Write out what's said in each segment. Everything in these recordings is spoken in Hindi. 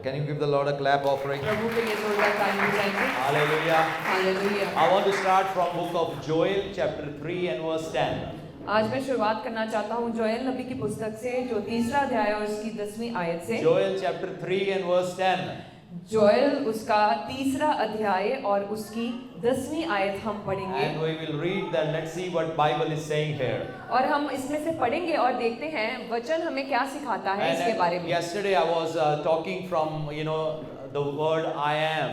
Can you give the Lord a clap offering? प्रभु के लिए जोरदार ताली बजाएंगे। Hallelujah. Hallelujah. I want to start from book of Joel chapter 3 and verse 10. आज मैं शुरुआत करना चाहता हूँ जोएल नबी की पुस्तक से, जो 3रा अध्याय और उसकी 10वीं आयत से। Joel chapter 3 and verse 10. Joel उसका 3रा अध्याय और उसकी 10वीं आयत हम पढ़ेंगे। And we will read that. Let's see what Bible is saying here. और हम इसमें से पढ़ेंगे और देखते हैं वचन हमें क्या सिखाता है इसके बारे में। Yesterday I was talking from the word I am.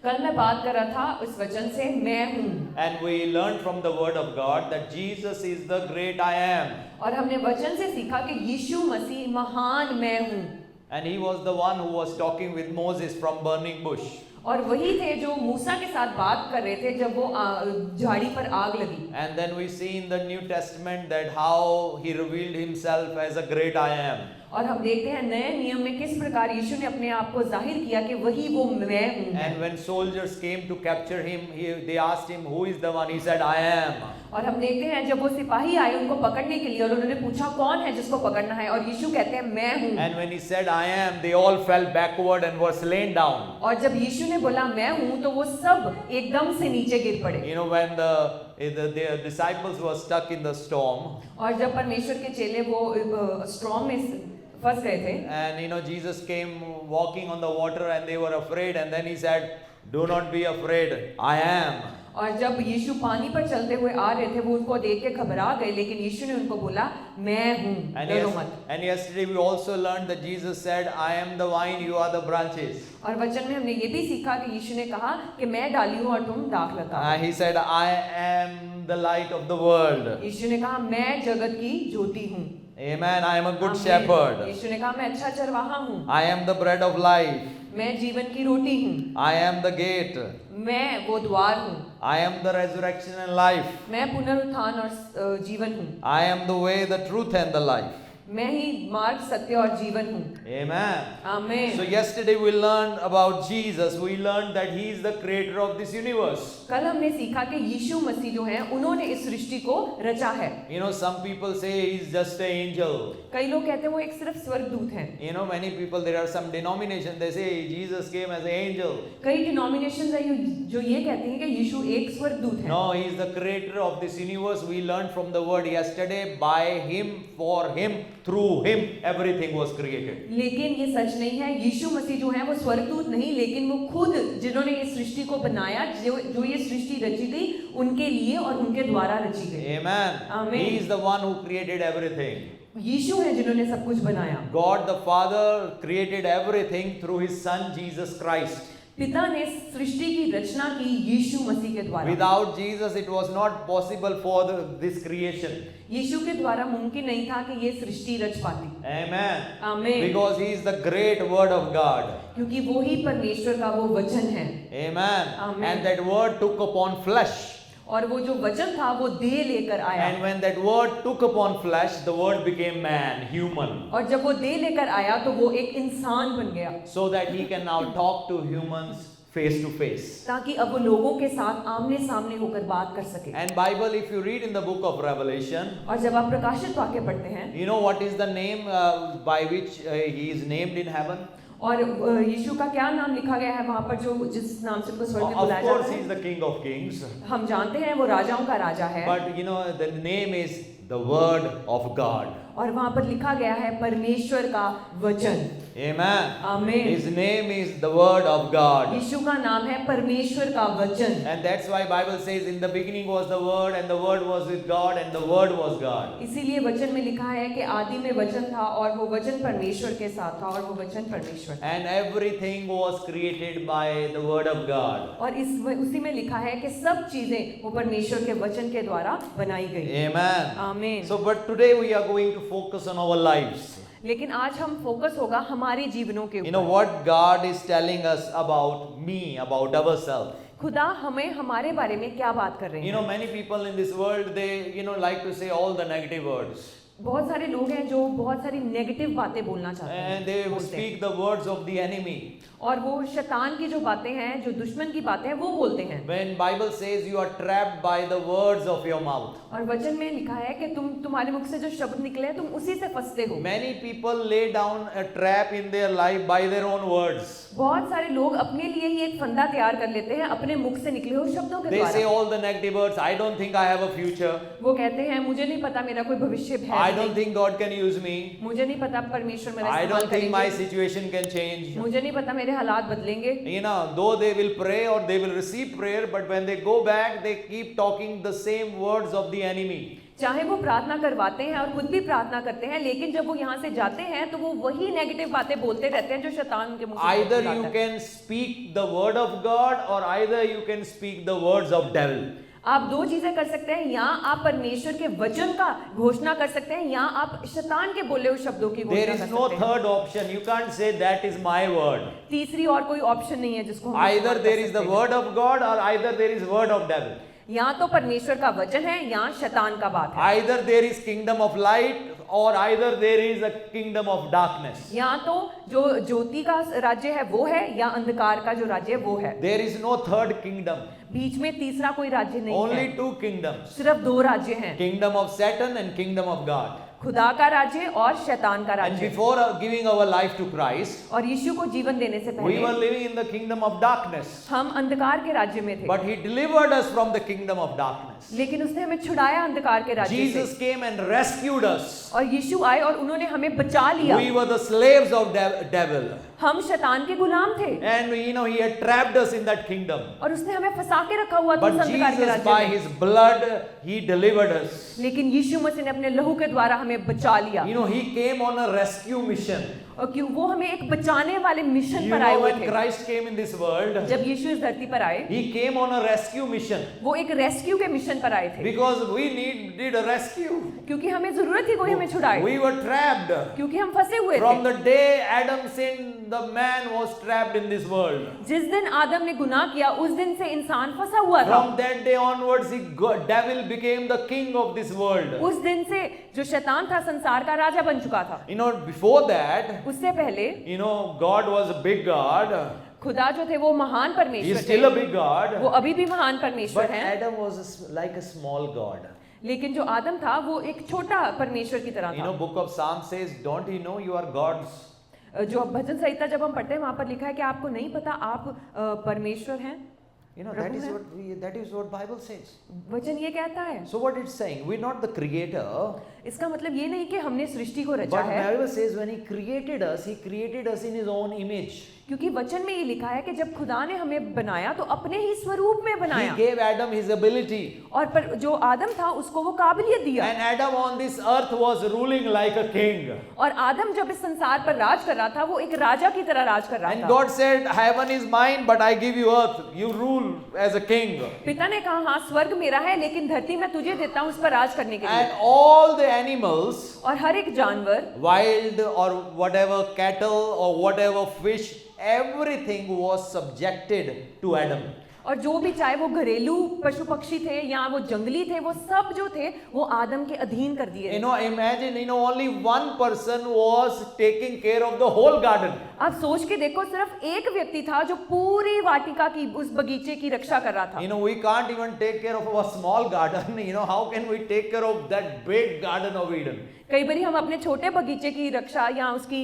कल मैं बात कर रहा था उस वचन से, मैं हूँ। And we learned from the word of God that Jesus is the great I am. और हमने वचन से सीखा कि यीशु मसीह महान मैं हूँ। And he was the one who was talking with Moses from burning bush. और वही थे जो मूसा के साथ बात कर रहे थे जब वो झाड़ी पर आग लगी। And then we see in the New Testament that how he revealed himself as a great I am. और हम देखते हैं नए नियम में किस प्रकार यीशु ने अपने आप को जाहिर किया कि वही वो मैं हूँ। And when soldiers came to capture him, they asked him, "Who is the one?" He said, "I am." और हम देखते हैं जब वो सिपाही आए उनको पकड़ने के लिए और उन्होंने पूछा कौन है जिसको पकड़ना है, और यीशु कहते हैं मैं हूँ। And when he said, "I am," they all fell backward and were slain down. और जब यीशु ने बोला मैं हूँ तो वो सब एकदम से नीचे गिर पड़े। When the disciples were stuck in the storm, और जब परमेश्वर के चेले वो स्टॉर्म में फंस गए थे, and Jesus came walking on the water and they were afraid, and then he said, "Do not be afraid, I am." और जब यीशु पानी पर चलते हुए आ रहे थे वो उनको देख के घबरा गए, लेकिन यीशु ने उनको बोला मैं हूँ, डरो मत। And yesterday we also learned that Jesus said, "I am the vine, you are the branches." और वचन में हमने ये भी सीखा कि यीशु ने कहा कि मैं डाली हूँ और तुम दाख लगा। He said, "I am the light of the world." यीशु ने कहा मैं जगत की ज्योति हूँ। Amen. I am a good आमीन। shepherd. यीशु ने कहा मैं अच्छा चरवाहा हूँ। I am the bread of life. मैं जीवन की रोटी हूँ। I am the gate. मैं वो द्वार हूँ। I am the resurrection and life. मैं पुनरुत्थान और जीवन हूँ। I am the way, the truth and the life. मैं ही मार्ग, सत्य और जीवन हूँ। Amen. आमीन। So yesterday we learned about Jesus. We learned that he is the creator of this universe. कल हमने सीखा कि यीशु मसीह जो हैं उन्होंने इस सृष्टि को रचा है। Some people say he is just an angel. कई लोग कहते हैं वो एक सिर्फ स्वर्गदूत हैं। Many people, there are some denominations, they say Jesus came as an angel. कई डिनोमिनेशंस हैं जो ये कहते हैं कि यीशु एक स्वर्गदूत है। No, he is the creator of this universe. We learned from the word yesterday, by him, for him, through him, everything was created. लेकिन ये सच नहीं है। यीशु मसीह जो है वो स्वर्गदूत नहीं, लेकिन वो खुद जिन्होंने ये सृष्टि को बनाया, जो ये सृष्टि रची थी उनके लिए और उनके द्वारा रची गई। Amen. Amen. He is the one who created everything. यीशु है जिन्होंने सब कुछ बनाया। God the Father created everything through his son Jesus Christ. पिता ने सृष्टि की रचना की यीशु मसीह के द्वारा। Without Jesus it was not possible for this creation. यीशु के द्वारा मुमकिन नहीं था कि ये सृष्टि रच पाती। Amen. आमीन। Because he is the great word of God. क्योंकि वो ही परमेश्वर का वो वचन है। Amen. Amen. And that word took upon flesh. और वो जो वचन था वो देह लेकर आया। And when that word took upon flesh, the word became man, human. और जब वो देह लेकर आया तो वो एक इंसान बन गया। So that he can now talk to humans face to face. ताकि अब वो लोगों के साथ आमने सामने होकर बात कर सके। And Bible, if you read in the book of Revelation, और जब आप प्रकाशित वाक्य पढ़ते हैं, you know what is the name by which he is named in heaven? और यीशु का क्या नाम लिखा गया है वहाँ पर, जो जिस नाम से उनको स्वर्ग में Of बुलाया course, जाता he है? is the King of Kings. हम जानते हैं वो राजाओं का राजा है। But the name is the Word of God. और वहाँ पर लिखा गया है परमेश्वर का वचन। Amen. आमीन। His name is the Word of God. यीशु का नाम है परमेश्वर का वचन। And that's why Bible says, in the beginning was the Word, and the Word was with God, and the Word was God. इसीलिए वचन में लिखा है कि आदि में वचन था और वो वचन परमेश्वर के साथ था और वो वचन परमेश्वर था। And everything was created by the Word of God. और उसी में लिखा है कि सब चीजें वो परमेश्वर के वचन के द्वारा बनाई गई। Amen. आमीन। So, but today we are going to focus on our lives. लेकिन आज हम फोकस होगा हमारे जीवनों के ऊपर। What God is telling us about me, about ourselves. खुदा हमें हमारे बारे में क्या बात कर रहे हैं? Many people in this world, they like to say all the negative words. बहुत सारे लोग हैं जो बहुत सारी नेगेटिव बातें बोलना चाहते हैं, and they बोलते हैं। speak the words of the enemy. और वो शैतान की जो बातें हैं, जो दुश्मन की बातें हैं, वो बोलते हैं। When Bible says you are trapped by the words of your mouth. और वचन में लिखा है कि तुम्हारे मुख से जो शब्द निकले हैं, तुम उसी से फंसते हो। Many people lay down a trap in their life by their own words. बहुत सारे लोग अपने लिए ही एक फंदा तैयार कर लेते हैं अपने मुख से निकले हुए शब्दों के They say द्वारा। all the negative words. I don't think I have a future. वो कहते हैं मुझे नहीं पता मेरा कोई भविष्य है I नहीं। don't think God can use me. मुझे नहीं पता परमेश्वर मेरा I इस्तेमाल don't think my करेंगे। situation can change. मुझे नहीं पता मेरे हालात बदलेंगे। You know, though they will pray or they will receive prayer, but when they go back, they keep talking the same words of the enemy. चाहे वो प्रार्थना करवाते हैं और खुद भी प्रार्थना करते हैं, लेकिन जब वो यहाँ से जाते हैं तो वो वही नेगेटिव बातें बोलते रहते हैं जो शैतान के मुंह से Either निकलता you है। can speak the word of God or either you can speak the words of devil. आप दो चीजें कर सकते हैं, या आप परमेश्वर के वचन का घोषणा कर सकते हैं या आप शैतान के बोले हुए शब्दों की There घोषणा is कर no सकते हैं। third option. You can't say that is my word. तीसरी और कोई ऑप्शन नहीं है जिसको हम Either इस्तेमाल कर there is the सकते हैं। word of God or either there is word of devil. या तो परमेश्वर का वचन है या शैतान का बात है। Either there is kingdom of light or either there is a kingdom of darkness. या तो जो ज्योति का राज्य है वो है या अंधकार का जो राज्य है वो है। There is no third kingdom. बीच में तीसरा कोई राज्य नहीं Only है, two kingdoms. सिर्फ दो राज्य हैं, Kingdom of Satan and kingdom of God. खुदा का राज्य और शैतान का And राज्य। before giving our life to Christ, और यीशु को जीवन देने से we पहले were living in the kingdom of darkness. हम अंधकार के राज्य में थे, But He delivered us from the kingdom of darkness. लेकिन उसने हमें छुड़ाया अंधकार के राज्य से। Jesus came and rescued us. और यीशु आए और उन्होंने हमें बचा लिया। We were the slaves of devil. हम शैतान के गुलाम थे And He had trapped us in that kingdom. और उसने हमें फंसा के रखा हुआ था उस But अंधकार के Jesus, by राज्य में। His blood, He delivered us. लेकिन यीशु मसीह ने अपने लहू के द्वारा हमें बचा लिया। He came on a rescue mission. और क्यों वो हमें एक बचाने वाले मिशन You पर आए know, हुए when थे। Christ came in this world, जब यीशु इस धरती पर आए, He came on a rescue mission. वो एक रेस्क्यू के मिशन पर आए थे, Because we needed a rescue. क्योंकि हमें जरूरत थी कोई हमें छुड़ाए, We were trapped. क्योंकि हम फंसे हुए From थे। the day Adam sinned, the man was trapped in this world. जिस दिन आदम ने गुनाह किया उस दिन से इंसान फंसा हुआ था। From that day onwards, devil became the king of this world. उस दिन से जो शैतान था संसार का राजा बन चुका था। Before that, उससे पहले God was a big God. खुदा जो थे वो महान He is परमेश्वर still a थे, big God. वो अभी भी महान परमेश्वर But हैं। Adam was like a small God. लेकिन जो आदम था वो एक छोटा परमेश्वर की तरह था। Book of Psalms says, don't you know you are gods? जो भजन संहिता जब हम पढ़ते हैं वहां पर लिखा है कि आपको नहीं पता आप परमेश्वर हैं। That is what Bible says. वचन ये कहता है। So what it's saying, we're not the creator. इसका मतलब ये नहीं कि हमने सृष्टि को रचा But है, Bible says when He created us in His own image. क्योंकि वचन में ये लिखा है कि जब खुदा ने हमें बनाया तो अपने ही स्वरूप में He बनाया, gave Adam his ability. और जो आदम था उसको वो काबिलियत दिया। And Adam on this earth was ruling like a king. और आदम जब इस संसार पर राज कर रहा था वो एक राजा की तरह राज कर रहा And था। God said, heaven is mine, but I give you earth. You rule as a king. पिता ने कहा हाँ स्वर्ग मेरा है लेकिन धरती मैं तुझे देता हूँ उस पर राज करने के लिए। And all the animals, और हर एक जानवर, wild or whatever, cattle or whatever fish, everything was subjected to Adam. और जो भी चाहे वो घरेलू पशु पक्षी थे या वो जंगली थे, वो सब जो थे वो आदम के अधीन कर दिए। Imagine, only one person was taking care of the whole garden. आप सोच के देखो सिर्फ एक व्यक्ति था जो पूरी वाटिका की उस बगीचे की रक्षा कर रहा था। We can't even take care of a small garden. How can we take care of that big garden of Eden? कई बार हम अपने छोटे बगीचे की रक्षा या उसकी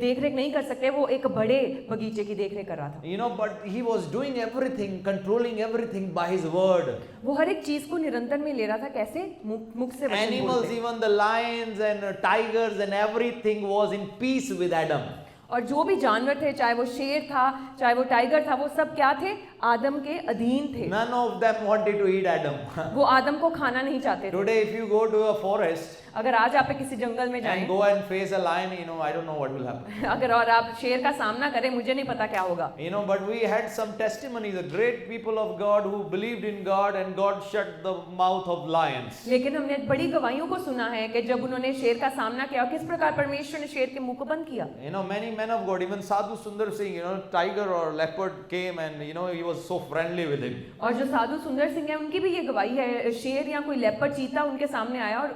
देखरेख नहीं कर सकते, वो एक बड़े बगीचे की देखरेख कर रहा था। But he was doing everything, controlling everything by his word. वो हर एक चीज को निरंतर में ले रहा था, कैसे? मुख से वचन Animals, बोलते। even the lions and tigers and everything was in peace with Adam. और जो भी जानवर थे, चाहे वो शेर था चाहे वो टाइगर था, वो सब क्या थे? आदम के अधीन थे। None of them wanted to eat Adam. वो आदम को खाना नहीं चाहते थे। Today if you go to a forest अगर आज आप किसी जंगल में and जाएं, go and face a lion, I don't know what will happen. अगर और आप शेर का सामना करें, मुझे नहीं पता क्या होगा। But we had some testimonies, the great people of God who believed in God and God shut the mouth of lions. लेकिन हमने बड़ी गवाहियों को सुना है कि जब उन्होंने शेर का सामना किया, किस प्रकार परमेश्वर ने शेर के मुंह को बंद किया। Many men of God, even Sadhu Sundar Singh, tiger or leopard came and he was so friendly with him. और जो साधु सुंदर सिंह है उनकी भी ये गवाही है, शेर या कोई लेपर्ड चीता उनके सामने आया और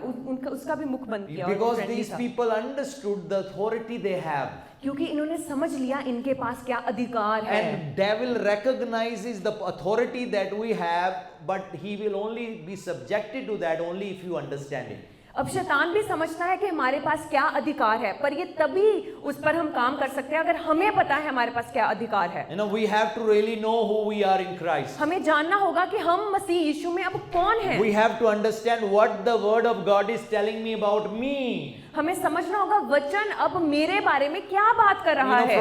उसका उसका भी मुख बंद किया और वो Because friendly these था। people understood the authority they have. क्योंकि इन्होंने समझ लिया इनके पास क्या अधिकार है। And devil recognizes the authority that we have, but he will only be subjected to that only if you understand it. अब शैतान भी समझता है कि हमारे पास क्या अधिकार है, पर ये तभी उस पर हम काम कर सकते हैं अगर हमें पता है हमारे पास क्या अधिकार है। You know, we have to really know who we are in Christ. हमें जानना होगा कि हम मसीह यीशु में अब कौन हैं। We have to understand what the word of God is telling me about me. हमें समझना होगा वचन अब मेरे बारे में क्या बात कर रहा है।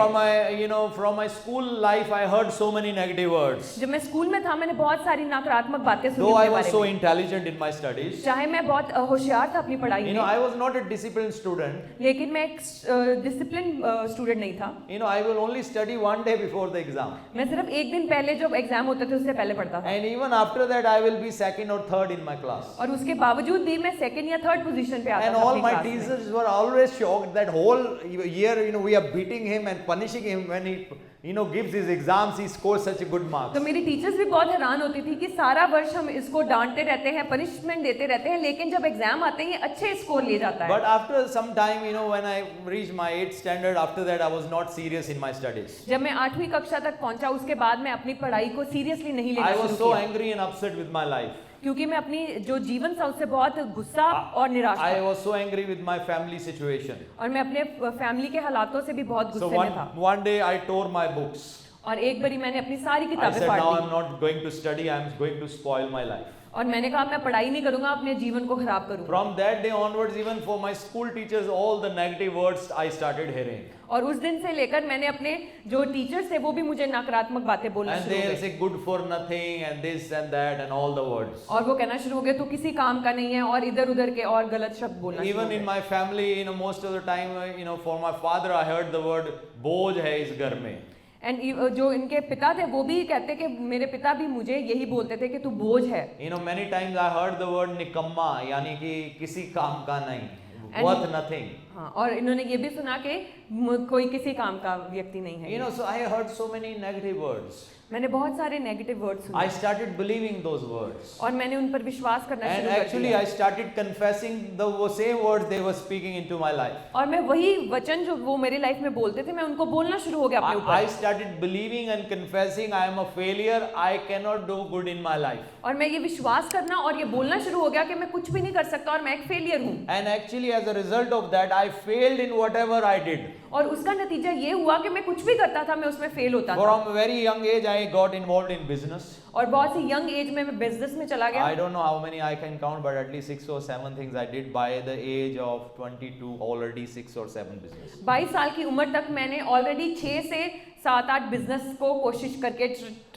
From my school life, I heard so many negative words. जब मैं स्कूल में था मैंने बहुत सारी नकारात्मक बातें सुनी Though I अपने was बारे so में। intelligent in my studies, चाहे मैं बहुत होशियार था अपनी पढ़ाई में, I was not a disciplined student. लेकिन मैं एक डिसिप्लिन स्टूडेंट नहीं था। I will only study one day before the exam. मैं सिर्फ एक दिन पहले जब एग्जाम होते थे उससे पहले पढ़ता था। And even after that, I will be second or third in my class. और उसके बावजूद भी मैं सेकंड या थर्ड पोजीशन पे आता And था all अपनी my क्लास में। teachers were always shocked that whole year, we are beating him and punishing him when he, gives his exams, he scores such a good marks. तो मेरी टीचर्स भी बहुत हैरान होती थी कि सारा वर्ष हम इसको डांटते रहते हैं, पनिशमेंट देते रहते हैं, लेकिन जब एग्जाम आते हैं ये अच्छे स्कोर ले जाता है। But after some time, when I reached my 8th standard, after that I was not serious in my studies. जब मैं 8वीं कक्षा तक पहुंचा उसके बाद मैं अपनी पढ़ाई को सीरियसली नहीं लेना I शुरू was so किया, angry and upset with my life. क्योंकि मैं अपनी जो जीवन था उससे बहुत गुस्सा और निराश I था was so angry with my family situation. और मैं अपने फैमिली के हालातों से भी बहुत So गुस्से में था। one day I tore my books. और एक बारी मैंने अपनी सारी I किताबें said, फाड़ now the I'm not going to study, I'm going to spoil my life. और मैंने कहा मैं पढ़ाई नहीं करूंगा, अपने जीवन को खराब करूंगा। From that day onwards, even for my school teachers, all the negative words I started hearing. और उस दिन से लेकर मैंने अपने जो टीचर्स थे वो भी मुझे नकारात्मक बातें बोलना And शुरू हो they'll गए। say good for nothing and this and that and all the words. और वो कहना शुरू हो गए तो किसी काम का नहीं है और इधर उधर के और गलत शब्द बोलना शुरू Even हो in गए। my family, most of the time, for my father, I heard the word बोझ है इस घर में. एंड जो इनके पिता थे वो भी कहते कि मेरे पिता भी मुझे यही बोलते थे कि तू बोझ है। Many times I heard the word निकम्मा, यानी कि किसी काम का नहीं, worth nothing. हाँ, और इन्होंने ये भी सुना कि कोई किसी काम का व्यक्ति नहीं है। So I heard so many negative words. मैंने बहुत सारे नेगेटिव वर्ड सुने I started believing those words. और मैंने उन पर विश्वास करना And शुरू कर actually, दिया। I started confessing the same words they were speaking into my life. और मैं वही वचन जो वो मेरी लाइफ में बोलते थे मैं उनको बोलना शुरू हो गया अपने I ऊपर। started believing and confessing I am a failure, I cannot do good in my life. और मैं ये विश्वास करना और ये बोलना शुरू हो गया कि मैं कुछ भी नहीं कर सकता और मैं एक फेलियर हूँ। And actually, as a result of that, I failed in whatever I did. और उसका नतीजा ये हुआ कि मैं कुछ भी करता था मैं उसमें फेल होता था। From a very young age, I got involved in business. और बहुत सी यंग एज में मैं बिजनेस में चला गया। I don't know how many I can count, but at least 6 or 7 things I did by the age of 22. Already 6 or 7 business. 22 साल की उम्र तक मैंने ऑलरेडी 6 से 7-8 बिजनेस को कोशिश करके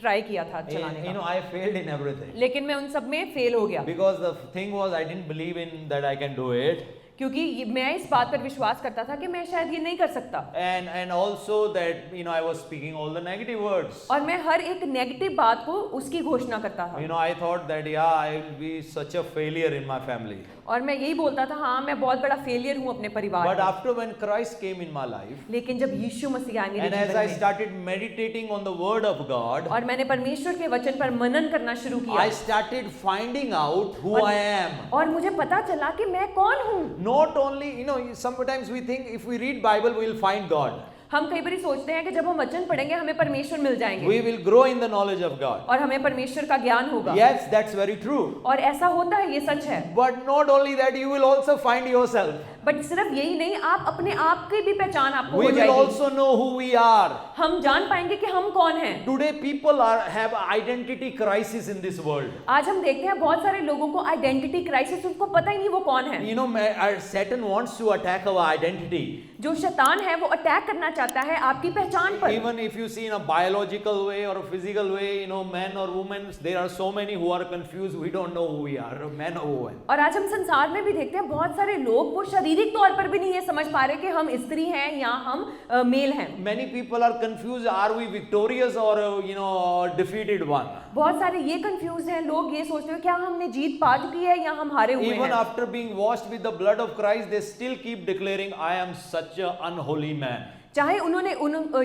ट्राई किया था चलाने का। I failed in everything. लेकिन मैं उन सब में फेल हो गया Because the thing was, I didn't believe in that I can do it. क्योंकि मैं इस बात पर विश्वास करता था कि मैं शायद ये नहीं कर सकता। And also that I was speaking all the negative words. और मैं हर एक नेगेटिव बात को उसकी घोषणा करता था। I thought that I will be such a failure in my family. और मैं यही बोलता था हाँ मैं बहुत बड़ा फेलियर हूँ अपने परिवार But में। after when Christ came in my life, लेकिन जब यीशु मसीह आए मेरे and as जीवन I में started meditating on the Word of God, और मैंने परमेश्वर के वचन पर मनन करना शुरू किया I started finding out who I am. और मुझे पता चला कि मैं कौन हूँ। Not only, sometimes we think if we read Bible, we will find God. हम कई बार सोचते हैं कि जब हम वचन पढ़ेंगे हमें परमेश्वर मिल जाएंगे We will grow in the knowledge of God. और हमें परमेश्वर का ज्ञान होगा। Yes, that's very true. और ऐसा होता है, ये सच है। But not only that, you will also find yourself. But सिर्फ यही नहीं, आप अपने आप की भी पहचान आपको We हो will जाएगी। also know who we are. हम जान पाएंगे कि हम कौन हैं। Today, people have identity crisis in this world. आज हम देखते हैं बहुत सारे लोगों को आइडेंटिटी क्राइसिस, उनको पता ही नहीं वो कौन है। Satan wants to attack our identity. जो शैतान है वो अटैक करना चाहता है आपकी पहचान पर। Even if you see in a biological way or a physical way, men or women, there are so many who are confused. We don't know who we are, men or women. और आज हम संसार में भी देखते हैं बहुत सारे लोग वो शारीरिक तौर पर भी नहीं ये समझ पा रहे कि हम स्त्री हैं या हम मेल हैं। Many people are confused. Are we victorious or defeated one? बहुत सारे ये कंफ्यूज हैं, लोग ये सोचते हैं क्या हमने जीत पा चुकी है या हम हारे हुए Even हैं। after being washed with the blood of Christ, they still keep declaring, I am such an unholy man. चाहे उन्होंने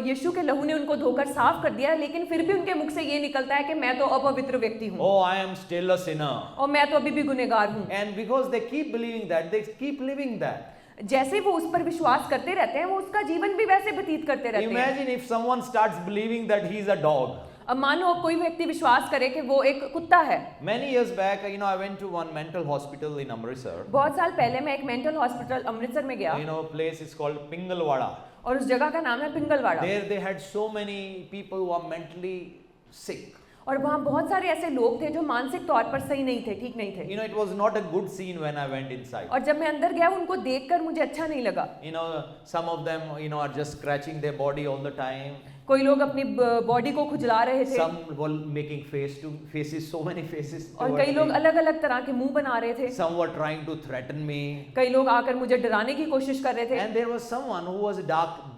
यीशु के लहू ने उनको धोकर साफ कर दिया, लेकिन फिर भी उनके मुख से ये निकलता है कि मैं तो अपवित्र व्यक्ति हूँ Oh, I am still a sinner. और मैं तो अभी भी गुनहगार हूँ। And because they keep believing that, they keep living that. जैसे वो उस पर विश्वास करते रहते हैं, वो उसका जीवन भी वैसे व्यतीत करते रहते हैं। Imagine if someone starts believing that he is a dog. अब मानो कोई व्यक्ति विश्वास करे कि वो एक कुत्ता है। Many years back, I went to one mental hospital in Amritsar. बहुत साल पहले मैं एक मेंटल हॉस्पिटल अमृतसर में गया A place is called Pingalwada. और उस जगह का नाम है Pingalwara. There they had so many people who are mentally sick. और वहाँ बहुत सारे ऐसे लोग थे जो मानसिक तौर पर सही नहीं थे, ठीक नहीं थे। It was not a good scene when I went inside. और जब मैं अंदर गया उनको देखकर मुझे अच्छा नहीं लगा। Some of them, are just scratching their body all the time. कोई लोग अपनी बॉडी को खुजला रहे थे। Some were making faces, so many faces. और कई लोग अलग अलग तरह के मुंह बना रहे थे। Some were trying to threaten me. कई लोग आकर मुझे डराने की कोशिश कर रहे थे। And there was someone who was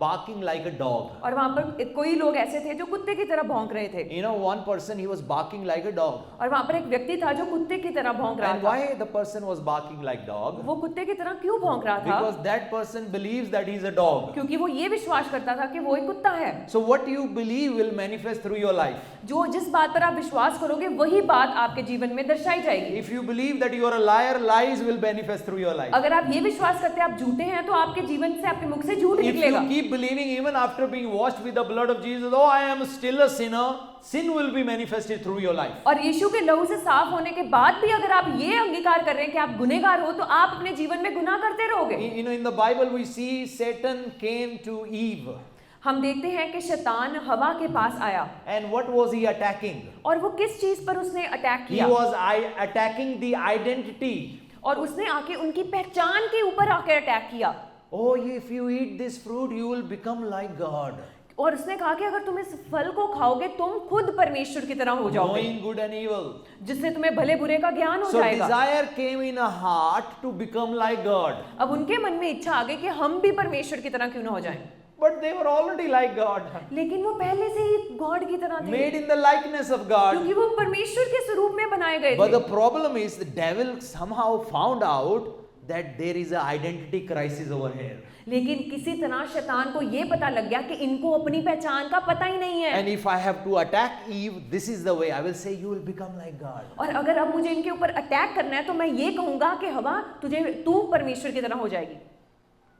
barking like a dog. और वहाँ पर कोई लोग ऐसे थे जो कुत्ते की तरह भौंक रहे थे। One person, he was barking like a dog. और वहाँ पर एक व्यक्ति था जो कुत्ते की तरह भौंक रहा And था। why the person was barking like dog? वो कुत्ते की तरह क्यों भौंक रहा था? Because that person believes that he is a dog. क्योंकि वो ये विश्वास करता था कि वो एक कुत्ता है। So what you believe will manifest through your life. जो जिस बात पर आप विश्वास करोगे वही बात आपके जीवन में दर्शाई जाएगी। If you believe that you are a liar, lies will manifest through your life. अगर आप ये विश्वास करते हैं आप झूठे हैं तो आपके जीवन से, आपके मुख से झूठ If निकलेगा। you keep believing even after being washed with the blood of Jesus, oh, I am still a sinner, sin will be manifested through your life. और यीशु के लहू से साफ होने के बाद भी अगर आप ये अंगीकार कर रहे हैं कि आप गुनहगार हो, तो आप अपने जीवन में गुनाह करते रहोगे। In the Bible we see Satan came to Eve. हम देखते हैं कि शैतान हवा के पास आया। And what was he attacking? और वो किस चीज पर उसने अटैक He किया? was attacking the identity. और उसने आके उनकी पहचान के ऊपर आके अटैक किया। Oh, if you eat this fruit, you will become like God. और उसने कहा कि अगर तुम इस फल को खाओगे तुम खुद परमेश्वर की तरह हो जाओगे, Knowing good and evil. जिससे तुम्हें भले बुरे का ज्ञान हो So जाएगा। desire came in a heart to become like God. अब उनके मन में इच्छा आ गई कि हम भी परमेश्वर की तरह क्यों ना हो जाएं। But they were already like God. लेकिन वो पहले से ही गॉड की तरह थे, Made in the likeness of God. क्योंकि वो परमेश्वर के स्वरूप में बनाए गए But थे। the problem is the devil somehow found out that there is an identity crisis over here. लेकिन किसी तरह शैतान को ये पता लग गया कि इनको अपनी पहचान का पता ही नहीं है। And if I have to attack Eve, this is the way. I will say you will become like God. और अगर अब मुझे इनके ऊपर अटैक करना है तो मैं ये कहूंगा कि हवा तू परमेश्वर की तरह हो जाएगी।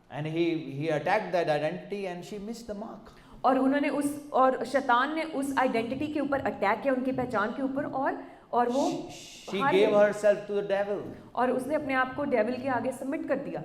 And he attacked that identity and she missed the mark. और शैतान ने उस आइडेंटिटी के ऊपर अटैक किया, उनकी पहचान के ऊपर, और वो She हार gave गई। herself to the devil. और उसने अपने आप को डेविल के आगे सबमिट कर दिया।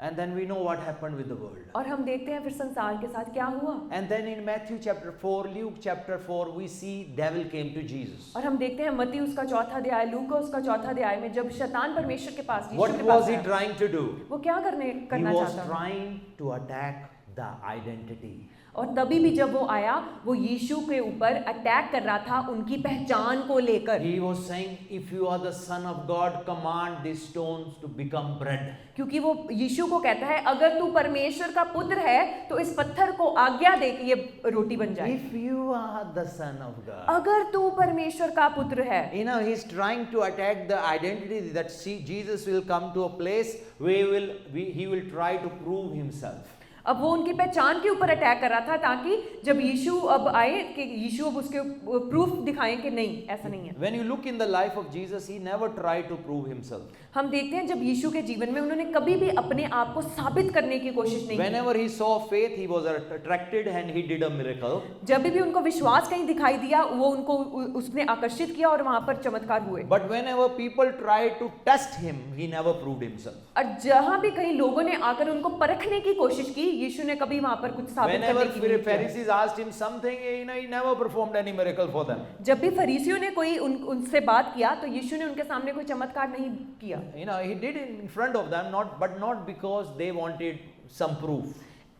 And then we know what happened with the world. और हम देखते हैं फिर संसार के साथ क्या हुआ। And then in Matthew chapter 4, Luke chapter 4, we see devil came to Jesus. और हम देखते हैं मत्ती उसका चौथा अध्याय, लूका उसका चौथा अध्याय में जब शैतान परमेश्वर के पास, यीशु What के पास was he आया, trying to do? वो क्या He करना was चाहता था? trying to attack the identity. और तभी भी जब वो आया वो यीशु के ऊपर अटैक कर रहा था उनकी पहचान को लेकर। He was saying, if you are the son of God, command these stones to become bread. क्योंकि वो यीशु को कहता है अगर तू परमेश्वर का पुत्र है तो इस पत्थर को आज्ञा दे कि ये रोटी बन जाए। If you are the son of God. अगर तू परमेश्वर का पुत्र है। He's trying to attack the identity that Jesus will come to a place where he will try to prove himself. अब वो उनकी पहचान के ऊपर अटैक कर रहा था ताकि जब यीशु अब आए कि यीशु अब उसके प्रूफ दिखाएं कि नहीं ऐसा नहीं है। When you look in the life of Jesus, he never tried to prove himself. हम देखते हैं जब यीशु के जीवन में उन्होंने कभी भी अपने आप को साबित करने की कोशिश नहीं की। Whenever he saw faith, he was attracted and he did a miracle. जब भी उनको विश्वास कहीं दिखाई दिया वो उनको उसने आकर्षित किया और वहां पर चमत्कार हुए। But whenever people tried to test him, he never proved himself. और जहां भी कहीं लोगों ने आकर उनको परखने की कोशिश की, यीशु ने कभी वहां पर कुछ साबित करने की Whenever नहीं किया। Pharisees asked him something, he never performed any miracle for them. जब भी फरीसियों ने कोई उनसे बात किया तो यीशु ने उनके सामने कोई चमत्कार नहीं किया। He did it in front of them, but not because they wanted some proof.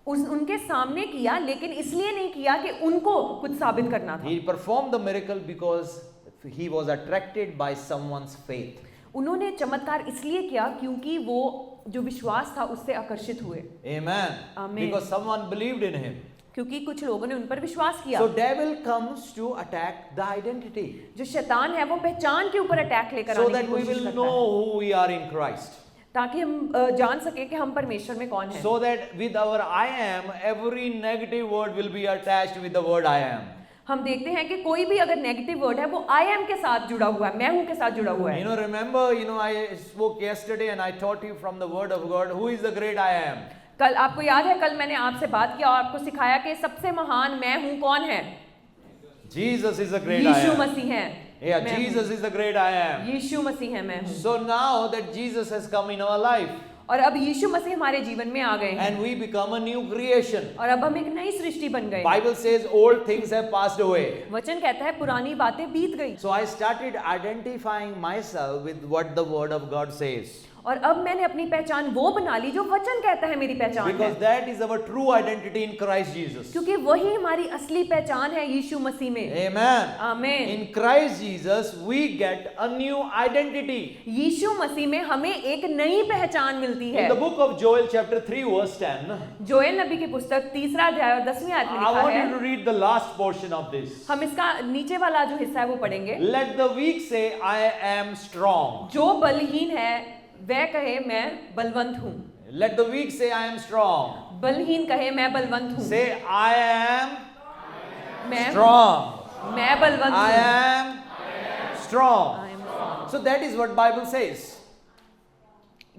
उनके सामने किया लेकिन इसलिए नहीं किया कि उनको कुछ साबित करना था। He performed the miracle because he was attracted by someone's faith. उन्होंने चमत्कार इसलिए किया क्योंकि वो जो विश्वास था उससे आकर्षित हुए। Amen. Amen. Because someone believed in him. क्योंकि कुछ लोगों ने उन पर विश्वास किया। So devil comes to attack the identity. जो शैतान है वो पहचान के ऊपर अटैक लेकर So आने that की we कोशिश will करता know है who we are in Christ. ताकि हम जान सके कि हम परमेश्वर में कौन है। So that with our I am, every negative word will be attached with the word I am. हम देखते हैं कि कोई भी अगर नेगेटिव वर्ड है वो आई एम के साथ जुड़ा हुआ है, मैं हूं के साथ जुड़ा हुआ है। Remember, I spoke yesterday and I taught you from the word of God, who is the great I am? कल आपको याद है, कल मैंने आपसे बात किया और आपको सिखाया कि सबसे महान मैं हूं कौन है? Jesus is the great I Yeshu am. मसीह है। Yeah, मैं हूं। Jesus is the great I am. यीशु मसीह है, मैं हूं। So now that Jesus has come in our life, और अब यीशु मसीह हमारे जीवन में आ गए हैं and we become a new creation. और अब हम एक नई सृष्टि बन गए। Bible says old things have passed away. वचन कहता है पुरानी बातें बीत गई। So I started identifying myself with what the word of God says. और अब मैंने अपनी पहचान वो बना ली जो वचन कहता है मेरी पहचान है। Because that is our true identity in Christ Jesus. क्योंकि वही हमारी असली पहचान है यीशु मसीह में। Amen. आमीन। In Christ Jesus we get a new identity. यीशु मसीह में हमें एक नई पहचान मिलती है। In the book of Joel chapter 3 verse 10, Joel नबी की पुस्तक 3 अध्याय और 10वीं आयत में I लिखा want है। you to read the last portion of this. हम इसका नीचे वाला जो हिस्सा है वो पढ़ेंगे। Let the weak say I am strong. जो बलहीन है वह कहे मैं बलवंत हूँ। Let the weak say I am strong. बलहीन कहे मैं बलवंत हूँ। Say I am मैं strong. मैं बलवंत I हूँ। am strong. I am strong। So that is what Bible says.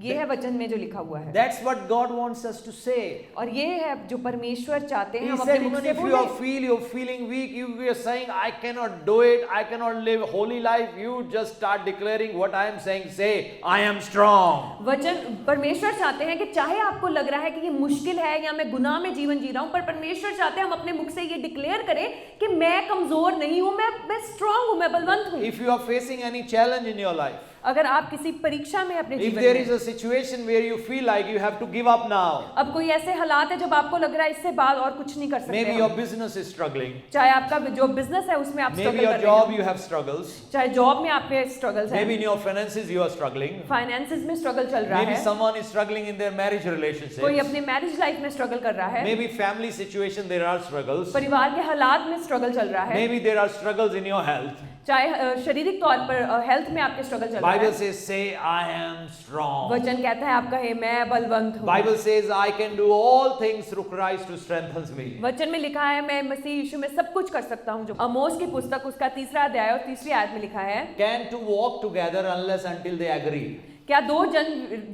ये है वचन में जो लिखा हुआ है। That's what God wants us to say. और ये है जो परमेश्वर चाहते हैं He हम अपने said, मुख even से if you are बोलें। you're feeling weak, you are saying, I cannot do it, I cannot live holy life, you just start declaring what I am saying. Say, I am strong. वचन परमेश्वर चाहते हैं कि चाहे आपको लग रहा है कि ये मुश्किल है या मैं गुनाह में जीवन जी रहा हूं, पर परमेश्वर चाहते हैं हम अपने मुख से ये डिक्लेयर करें कि मैं कमजोर नहीं हूं, मैं स्ट्रांग हूं, मैं बलवंत हूं। If you are facing any challenge in your life, अगर आप किसी परीक्षा में अपने if जीवन there में is a situation where you feel like you have to give up now, अब कोई ऐसे हालात है जब आपको लग रहा है इससे बाद और कुछ नहीं कर सकते maybe हम। your business is struggling, चाहे आपका जो बिजनेस है उसमें आप maybe स्ट्रगल your कर रहे job हैं, you have struggles, चाहे जॉब में आप पे स्ट्रगल्स maybe हैं, in your finances you are struggling, finances में स्ट्रगल चल रहा maybe है, someone is struggling in their marriage कोई relationship, अपने मैरिज लाइफ में स्ट्रगल कर रहा है, maybe family situation there are struggles, परिवार के हालात में स्ट्रगल चल रहा है, maybe there are struggles in your health. चाहे शारीरिक तौर पर हेल्थ में आपके स्ट्रगल चल रहा Bible है। says, say, I am strong. वचन कहता है आप कहे मैं बलवंत हूँ। Bible says, I can do all things through Christ who strengthens me. वचन में लिखा है मैं मसीह यीशु में सब कुछ कर सकता हूँ। जो आमोस की पुस्तक उसका 3 अध्याय और 3 आयत में लिखा है, Can two walk together unless until they agree? क्या दो जन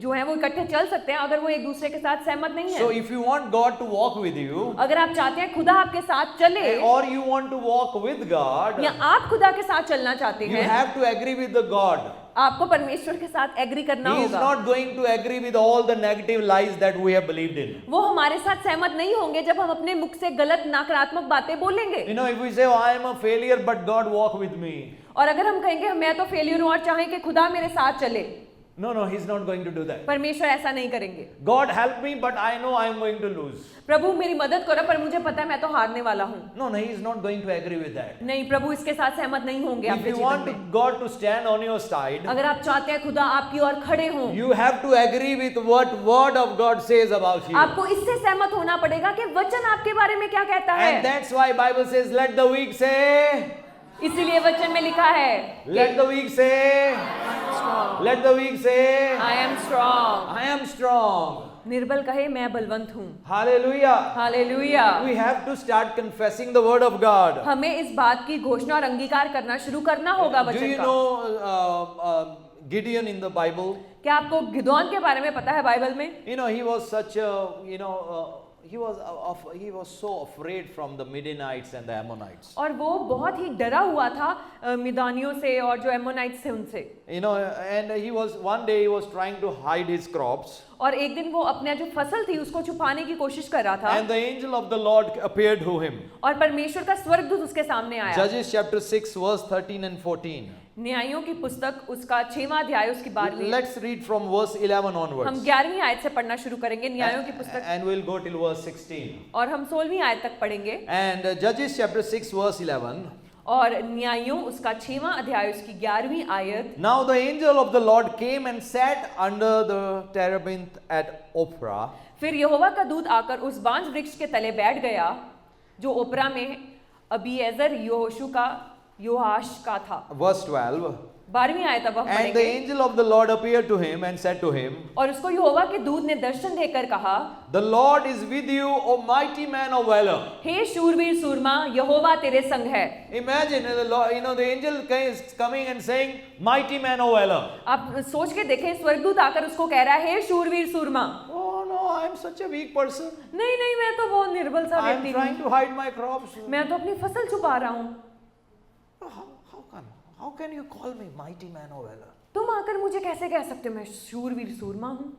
जो हैं वो इकट्ठे चल सकते हैं अगर वो एक दूसरे के साथ सहमत नहीं So है? if you want God to walk with you, अगर आप चाहते हैं खुदा आपके साथ चले or you want to walk with God, या आप खुदा के साथ चलना चाहते you हैं, have to agree with the God. आपको परमेश्वर के साथ एग्री करना He is होगा। not going to agree with all the negative lies that we have believed in. वो हमारे साथ सहमत नहीं होंगे जब हम अपने मुख से गलत नकारात्मक बातें बोलेंगे। If we say, oh, I am a failure, but God walk with me. और अगर हम कहेंगे मैं तो फेलियर हूँ और चाहें कि खुदा मेरे साथ चले, No, He's not going to do that. परमेश्वर ऐसा नहीं करेंगे। God help me, but I know I am going to lose. प्रभु मेरी मदद करो पर मुझे पता है मैं तो हारने वाला हूँ। No, He is not going to agree with that. नहीं, प्रभु इसके साथ सहमत नहीं होंगे If आपके you जीवन want में। God to stand on your side, अगर आप चाहते हैं खुदा आपकी ओर खड़े हों, you have to agree with what word of God says about you. आपको इससे सहमत होना पड़ेगा कि वचन आपके बारे में क्या कहता And है। that's why Bible says, let the weak say, इसीलिए वचन में लिखा है, let the weak say, let the weak say, I am strong। I am strong. निर्बल कहे मैं बलवंत हूँ। Hallelujah. Hallelujah. We have to start confessing the word of God. हमें इस बात की घोषणा और अंगीकार करना शुरू करना होगा Do वचन you का। know Gideon in the Bible? क्या आपको गिदोन के बारे में पता है बाइबल में? He was such a, he was so afraid from the Midianites and the Ammonites. और वो बहुत ही डरा हुआ था मिदानियों से और जो एमोनाइट्स थे उनसे। And one day he was trying to hide his crops. और एक दिन वो अपने जो फसल थी उसको छुपाने की कोशिश कर रहा था। And the angel of the Lord appeared to him. और परमेश्वर का स्वर्गदूत उसके सामने आया। Judges chapter 6 verse 13 and 14. न्यायों की पुस्तक उसका 6वां अध्याय उसकी 12वीं। Let's read from verse 11 हम onwards. 11वीं आयत से पढ़ना शुरू करेंगे न्यायों की पुस्तक, And we'll go till verse 16. और हम 16वीं आयत तक पढ़ेंगे। And Judges chapter 6 verse 11. और न्यायों उसका 6वां अध्याय उसकी 11वीं आयत। Now the angel of the Lord came and sat under the terebinth at Ophrah. फिर यहोवा का दूत आकर उस बांज वृक्ष के तले बैठ गया जो ओपरा में अबीएजर यहोशू का योआश का था। Verse 12. 12वीं आयत अब हम And the पढ़ेंगे। angel of the Lord appeared to him and said to him, और उसको यहोवा के दूत ने दर्शन देकर कहा, The Lord is with you, O mighty man of valor. हे शूरवीर सूरमा, यहोवा तेरे संग है। Imagine, the angel is coming and saying, Mighty man of valor. आप सोच के देखें, स्वर्गदूत आकर उसको कह रहा है, हे शूरवीर सूरमा। Oh no, I am such a weak person. नहीं नहीं, मैं तो बहुत निर्बल सा I am व्यक्ति trying हूँ, to hide my crops. मैं तो अपनी फसल छुपा रहा हूँ। How can you call me mighty man of valor? तुम आकर मुझे कैसे कह सकते हो मैं शूरवीर सूरमा हूँ?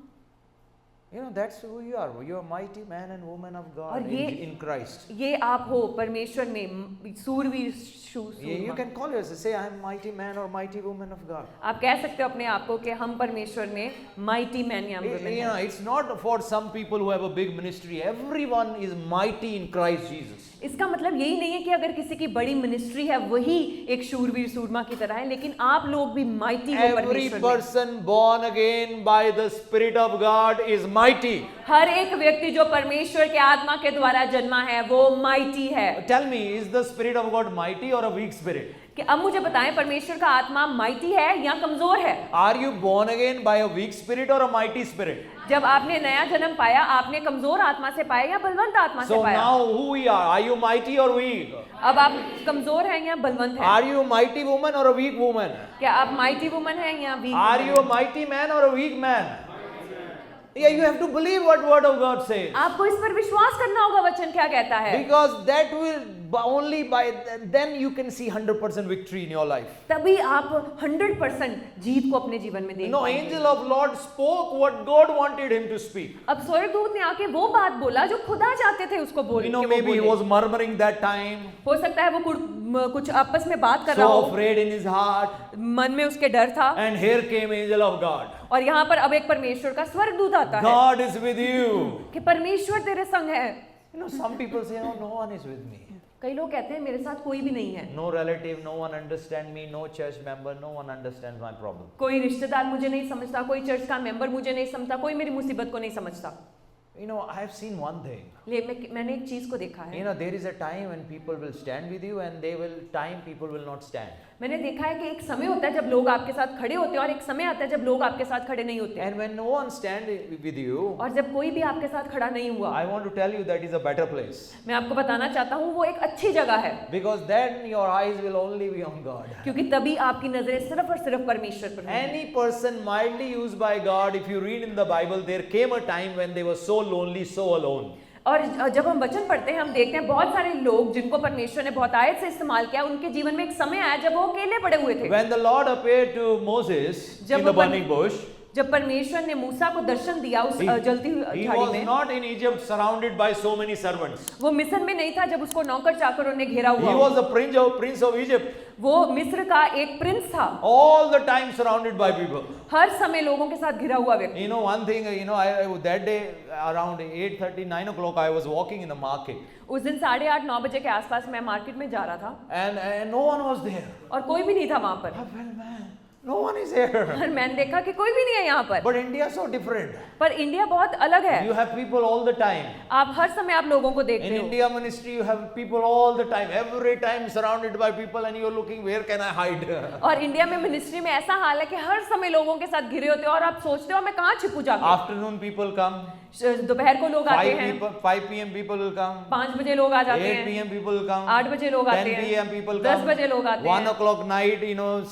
That's who you are. You are mighty man and woman of God और in Christ. ये आप हो परमेश्वर में सूरवीर You Surma. can call yourself, say, I am mighty man or mighty woman of God. आप कह सकते हो अपने आप को कि हम परमेश्वर में माइटी मैन या वुमेन हैं। It's not for some people who have a big ministry. Everyone is mighty in Christ Jesus. इसका मतलब यही नहीं है कि अगर किसी की बड़ी मिनिस्ट्री है वही एक शूरवीर सूरमा की तरह है, लेकिन आप लोग भी माइटी हो Every परमेश्वर में। person born again by the Spirit of God is mighty. हर एक व्यक्ति जो परमेश्वर के आत्मा के द्वारा जन्मा है वो माइटी है। Tell me, is the Spirit of God mighty or a weak spirit? कि अब मुझे बताएं, परमेश्वर का आत्मा माइटी है या कमजोर है? Are you born again by a weak spirit or a mighty spirit? जब आपने नया जन्म पाया, आपने कमजोर आत्मा से पाया या बलवंत आत्मा से So पाया? now who we are you mighty or weak? अब आप कमजोर हैं या बलवंत हैं? Are you a mighty woman or a weak woman? क्या आप माइटी वुमन हैं या week? Are you a mighty man or a weak man? Yeah, you have to believe what word of God says. आपको इस पर विश्वास करना होगा वचन क्या कहता है। Because that will only by then you can see 100% victory in your life. तभी आप 100% जीत को अपने जीवन में देख No, पाएंगे। angel of Lord spoke what God wanted him to speak. अब स्वर्गदूत ने आके वो बात बोला जो खुदा चाहते थे उसको बोले। Maybe he was murmuring that time. हो सकता है वो कुछ आपस में बात कर So रहा हो, afraid in his heart. मन में उसके डर था। And here came angel of God. और यहाँ पर अब एक परमेश्वर का स्वर्गदूत आता है God is with you. कि परमेश्वर तेरे संग है। Some people say, no one is with me. कई लोग कहते हैं मेरे साथ कोई भी नहीं है, No relative, no one understand me, no church member, no one understands my problem. कोई रिश्तेदार मुझे नहीं समझता, कोई चर्च का मेंबर मुझे नहीं समझता, कोई मेरी मुसीबत को नहीं समझता। I have seen one thing. मैंने एक चीज को देखा है। There is a time when people will stand with you and people will not stand. मैंने देखा है कि एक समय होता है जब लोग आपके साथ खड़े होते हैं और एक समय आता है जब लोग आपके साथ खड़े नहीं होते। And when no one stand with you, और जब कोई भी आपके साथ खड़ा नहीं हुआ, I want to tell you that is a better place. मैं आपको बताना चाहता हूँ वो एक अच्छी जगह है। Because then your eyes will only be on God. क्योंकि तभी आपकी नजरें सिर्फ और सिर्फ परमेश्वर पर होंगी। Any person mildly used by God, if you read in the Bible, there came a time when they were so lonely, so alone. और जब हम वचन पढ़ते हैं हम देखते हैं बहुत सारे लोग जिनको परमेश्वर ने बहुत आयत से इस्तेमाल किया, उनके जीवन में एक समय आया जब वो अकेले पड़े हुए थे। When the Lord appeared to Moses in the burning bush, जब परमेश्वर ने मूसा को दर्शन दिया उस जलती हुई he झाड़ी was में, not in Egypt surrounded by so many servants. वो मिस्र में नहीं था जब उसको नौकर चाकरों ने घेरा हुआ He हो। was the prince of Egypt, वो मिस्र का एक प्रिंस था, all the time surrounded by people. हर समय लोगों के साथ घिरा हुआ व्यक्ति। One thing, that day around 8:30, 9 o'clock, I was walking in the market. उस दिन 8:30 9 बजे के आसपास मैं मार्केट में जा रहा था And no one was there. और कोई भी नहीं था वहां पर। I felt, man, no one is here. और मैंने देखा कि कोई भी नहीं है यहाँ पर। But India is so different. पर इंडिया बहुत अलग है। You have people all the time. आप हर समय आप लोगों को In देखते हो। India ministry, you have people all the time, every time surrounded by people, and you're looking, where can I hide? और इंडिया में मिनिस्ट्री में ऐसा हाल है कि हर समय लोगों के साथ घिरे होते हो और आप सोचते हो मैं कहाँ छिपू जाके। Afternoon people come. दोपहर को लोग आते हैं, 5 p.m. people will come. 5 बजे लोग आ जाते 8 हैं, p.m. people will come. 8 बजे लोग आते 10 हैं, p.m. people 10 come. बजे लोग आते 1 हैं, o'clock night,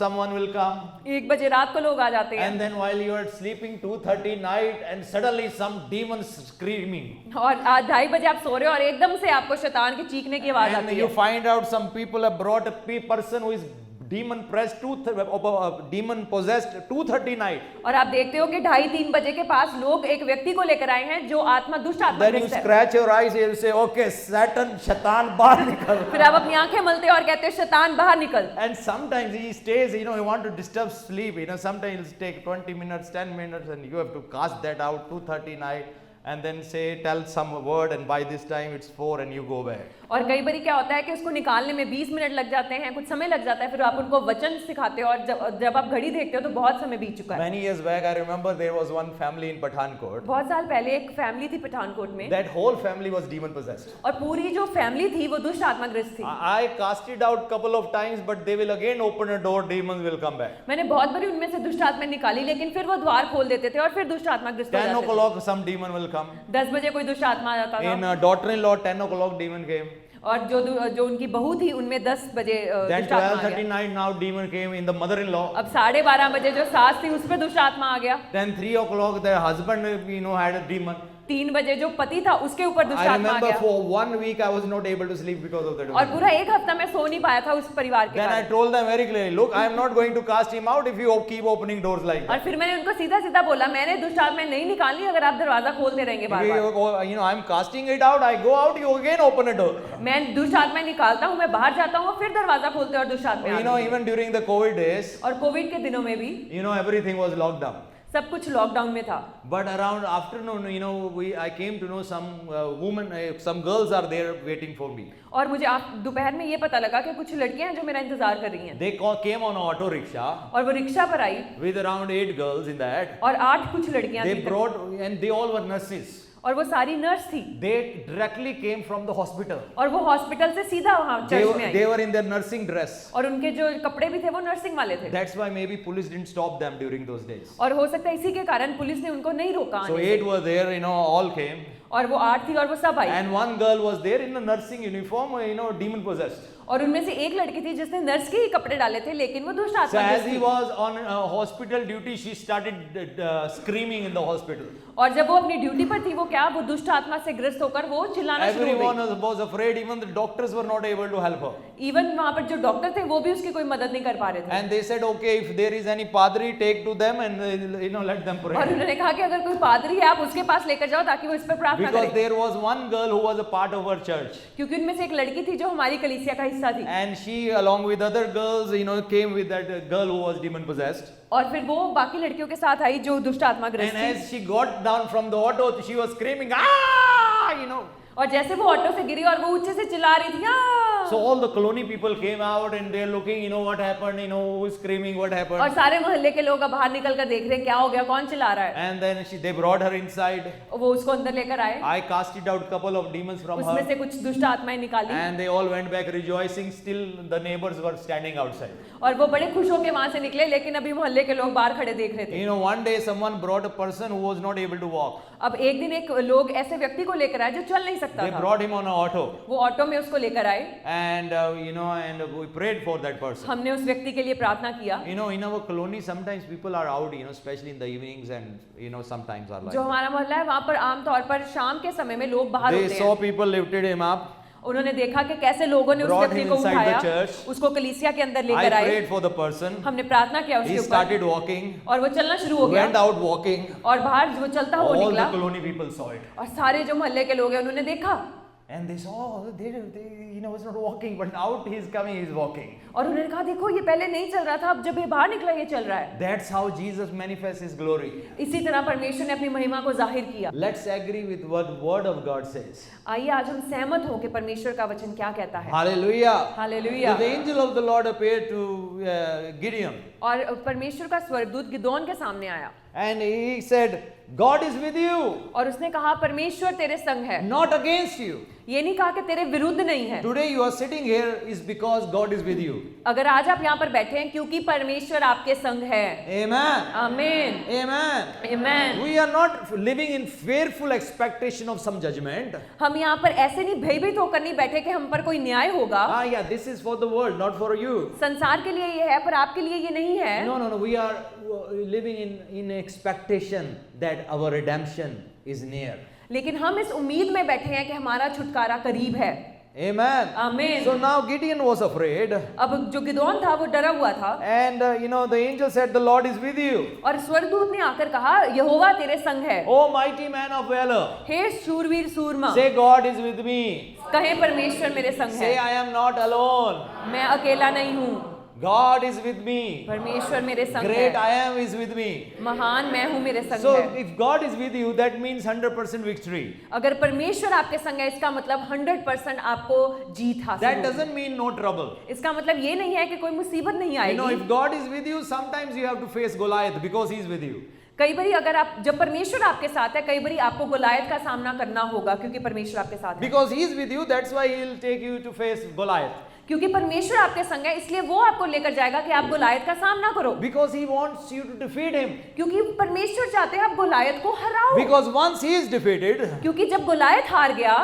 someone will come. 1 बजे रात को लोग आ जाते हैं। And then while you are sleeping 2:30 night, and suddenly some demon screaming. और 2:30 बजे आप सो रहे हो और एकदम से आपको शैतान के चीखने की आवाज And आती you है। find out some people have brought a person who is demon possessed 2:30 night. और आप देखते हो कि 2:30-3 बजे के पास लोग एक व्यक्ति को लेकर आए हैं जो आत्मा दुष्ट आत्मा Then you ग्रस्त है। scratch your eyes and you say, okay, Satan, शैतान बाहर निकल. फिर आप अपनी आंखें मलते हो और कहते हो शैतान बाहर निकल। And sometimes he stays, you want to disturb sleep. Sometimes he'll take 20 minutes, 10 minutes, and you have to cast that out 2:30 night. And then tell some word, and by this time it's 4 and you go back. और कई बार क्या होता है कि उसको निकालने में 20 मिनट लग जाते हैं, कुछ समय लग जाता है, फिर आप उनको वचन सिखाते हो और जब आप घड़ी देखते हो तो बहुत समय बीत चुका है। Many years back, I remember there was one family in Pathankot. बहुत साल पहले एक फैमिली थी पठानकोट में, That whole family was demon possessed. और पूरी जो फैमिली थी वो दुष्ट आत्माग्रस्त थी। I cast it out couple of times, but they will again open a door, demons will come back. मैंने बहुत बारी उनमें से दुष्ट आत्मा निकाली, लेकिन फिर वो द्वार खोल देते थे और फिर दुष्ट आत्माग्रस्त हो 10 जाते थे। o'clock, some demon will come. 10 बजे कोई दुष्ट आत्मा आ जाता In था, daughter-in-law, 10 o'clock demon came. और जो उनकी बहू थी उनमें 10 बजे Then दुष्ट आत्मा आ 12:30 गया। night, now demon came in the mother-in-law. अब 12:30 बजे जो सास थी उस पे दुष्ट आत्मा आ गया। Then 3 o'clock, the husband, had a demon. 3 बजे जो पति था उसके ऊपर दुष्ट I आत्मा आ remember गया, for 1 week I was not able to sleep because of that. और पूरा एक हफ्ता मैं सो नहीं पाया था उस परिवार के Then I कारण। told them very clearly, look, I am not going to cast him out if you keep opening doors like और that. फिर मैंने उनको सीधा सीधा बोला, मैंने दुष्ट आत्मा नहीं निकालनी अगर आप दरवाजा खोलते रहेंगे बार बार। I am casting it out, I go out, you again open a door. मैं दुष्ट आत्मा निकालता हूँ, मैं बाहर जाता हूँ, फिर दरवाजा खोलते हैं और दुष्ट आत्मा आती हैं। Even during the COVID days, और कोविड के दिनों में भी everything was locked down. सब कुछ लॉकडाउन में था। But around afternoon, I came to know some women, some girls are there waiting for me. और मुझे दोपहर में ये पता लगा कि कुछ लड़कियां हैं जो मेरा इंतजार कर रही हैं, They came on an auto rickshaw और वो रिक्शा पर आई with around 8 girls in that. और 8 कुछ लड़कियां They थी brought, and they all were nurses. और वो सारी नर्स थी They directly came from the hospital. और वो हॉस्पिटल से सीधा वहाँ चर्च में आई They were in their nursing dress. और उनके जो कपड़े भी थे वो नर्सिंग वाले थे। That's why maybe police didn't stop them during those days. और हो सकता है इसी के कारण पुलिस ने उनको नहीं रोका So आने से। 8 were there, all came. और वो 8 थी और वो सब आई And one girl was there in the nursing uniform, demon possessed. और उनमें से एक लड़की थी जिसने नर्स के ही कपड़े डाले थे, लेकिन वो दुष्ट So आत्मा as थी। he was on hospital duty, she started screaming in the hospital. और जब वो अपनी ड्यूटी पर थी, वो दुष्ट आत्मा से ग्रस्त होकर वो चिल्लाना शुरू हो Everyone गई। was afraid, even the doctors were not able to help her. Even वहाँ पर जो डॉक्टर थे वो भी उसकी कोई मदद नहीं कर पा रहे थे। And they said, okay, if there is any padri, take to them and let them और pray. उन्होंने कहा कि अगर कोई पादरी है आप उसके पास लेकर जाओ ताकि वो इस पर प्रार्थना Because करे, there was one girl who was a part of our church. क्योंकि उनमें से एक लड़की थी जो हमारी कलीसिया का हिस्सा थी। And she, along with other girls, came with that girl who was demon possessed. और फिर वो बाकी लड़कियों के साथ आई जो दुष्ट आत्मा ग्रस्त And थी। as she got down from the auto, she was screaming, ah, और जैसे वो ऑटो से गिरी और वो ऊंचे से चिल्ला रही थी, "आ!" So all the colony people came out and they're looking, what happened, who is screaming, what और happened. सारे मोहल्ले के लोग अब बाहर निकल कर देख रहे हैं क्या हो गया, कौन चिल्ला रहा है। And then they brought her inside. वो उसको अंदर लेकर आए, I cast it out couple of demons from उसमें her. से कुछ दुष्ट आत्माएं निकाली And they all went back rejoicing. Still the neighbors were standing outside. और वो बड़े खुश होकर वहां से निकले, लेकिन अभी मोहल्ले के लोग बाहर खड़े देख रहे थे। One day someone brought a person who was not able to walk. अब एक दिन एक लोग ऐसे व्यक्ति को लेकर आए जो चल नहीं सकता They था। brought him on an auto. वो ऑटो में उसको लेकर आए, And and we prayed for that person. हमने उस व्यक्ति के लिए प्रार्थना किया। In our colony sometimes people are out, especially in the evenings, and sometimes are like जो हमारा मोहल्ला है वहाँ पर आमतौर पर शाम के समय में लोग बाहर they होते saw हैं। people lifted him up. उन्होंने देखा कि कैसे लोगों ने उस Brought व्यक्ति him को inside the उठाया, church. उसको कलीसिया के अंदर I लेकर आए। prayed for the person. हमने प्रार्थना किया He उसके ऊपर started walking, और वो चलना शुरू हो went गया out walking. और बाहर वो चलता हुआ All the निकला colony people saw it. और सारे जो मोहल्ले के लोग हैं उन्होंने देखा And they saw, they was not walking, but out he's coming, he's walking. और उन्होंने कहा देखो ये पहले नहीं चल रहा था, अब जब ये बाहर निकला ये चल रहा है। That's how Jesus manifests his glory. इसी तरह परमेश्वर ने अपनी महिमा को जाहिर किया। Let's agree with what word of God says. आइए आज हम सहमत हों कि परमेश्वर का वचन क्या कहता है। Hallelujah. Hallelujah. The angel of the Lord appeared to Gideon. और परमेश्वर का स्वर्गदूत गिदोन के सामने आया And he said, God is with you, और उसने कहा परमेश्वर तेरे संग है, not against you. ये नहीं कहा कि तेरे विरुद्ध नहीं है। Today you are sitting here is because God is with you. अगर आज आप यहाँ पर बैठे हैं क्योंकि परमेश्वर आपके संग है। Amen. आमीन Amen. आमीन। We are not living in fearful expectation of some judgment. हम यहाँ पर ऐसे नहीं भयभीत होकर नहीं बैठे कि हम पर कोई न्याय होगा। Yeah, this is for the world, not for you. संसार के लिए ये है पर आपके लिए ये नहीं है। No. We are living in expectation that our redemption is near. लेकिन हम इस उम्मीद में बैठे हैं कि हमारा छुटकारा करीब है। Amen. आमीन। So now Gideon was afraid. अब जो गिदोन था वो डरा हुआ था And the angel said, the Lord is with you. और स्वर्गदूत ने आकर कहा यहोवा तेरे संग है। Oh mighty man of valor. हे शूरवीर सूरमा, Say God is with me. कहे परमेश्वर मेरे संग Say है, I am not alone. मैं अकेला नहीं हूँ। God is with me. परमेश्वर मेरे संग Great है, I am is with me. महान मैं हूँ मेरे संग So है। if God is with you, that means 100% victory. अगर परमेश्वर आपके संग है, इसका मतलब 100% आपको जीत हासिल That होगी। doesn't mean no trouble. इसका मतलब ये नहीं है कि कोई मुसीबत नहीं You know, आएगी। if God is with you, sometimes you have to face Goliath because He is with you. कई बारी अगर आप जब परमेश्वर आपके साथ है, कई बारी आपको गोलायत का सामना करना होगा क्योंकि परमेश्वर आपके साथ है। Because He is with you, that's why He will take you to face Goliath. क्योंकि परमेश्वर आपके संग है, इसलिए वो आपको लेकर जाएगा कि आप गोलायत का सामना करो। Because He wants you to defeat Him. क्योंकि परमेश्वर चाहते हैं आप गोलायत को हराओ। Because once He is defeated, क्योंकि जब गोलायत हार गया,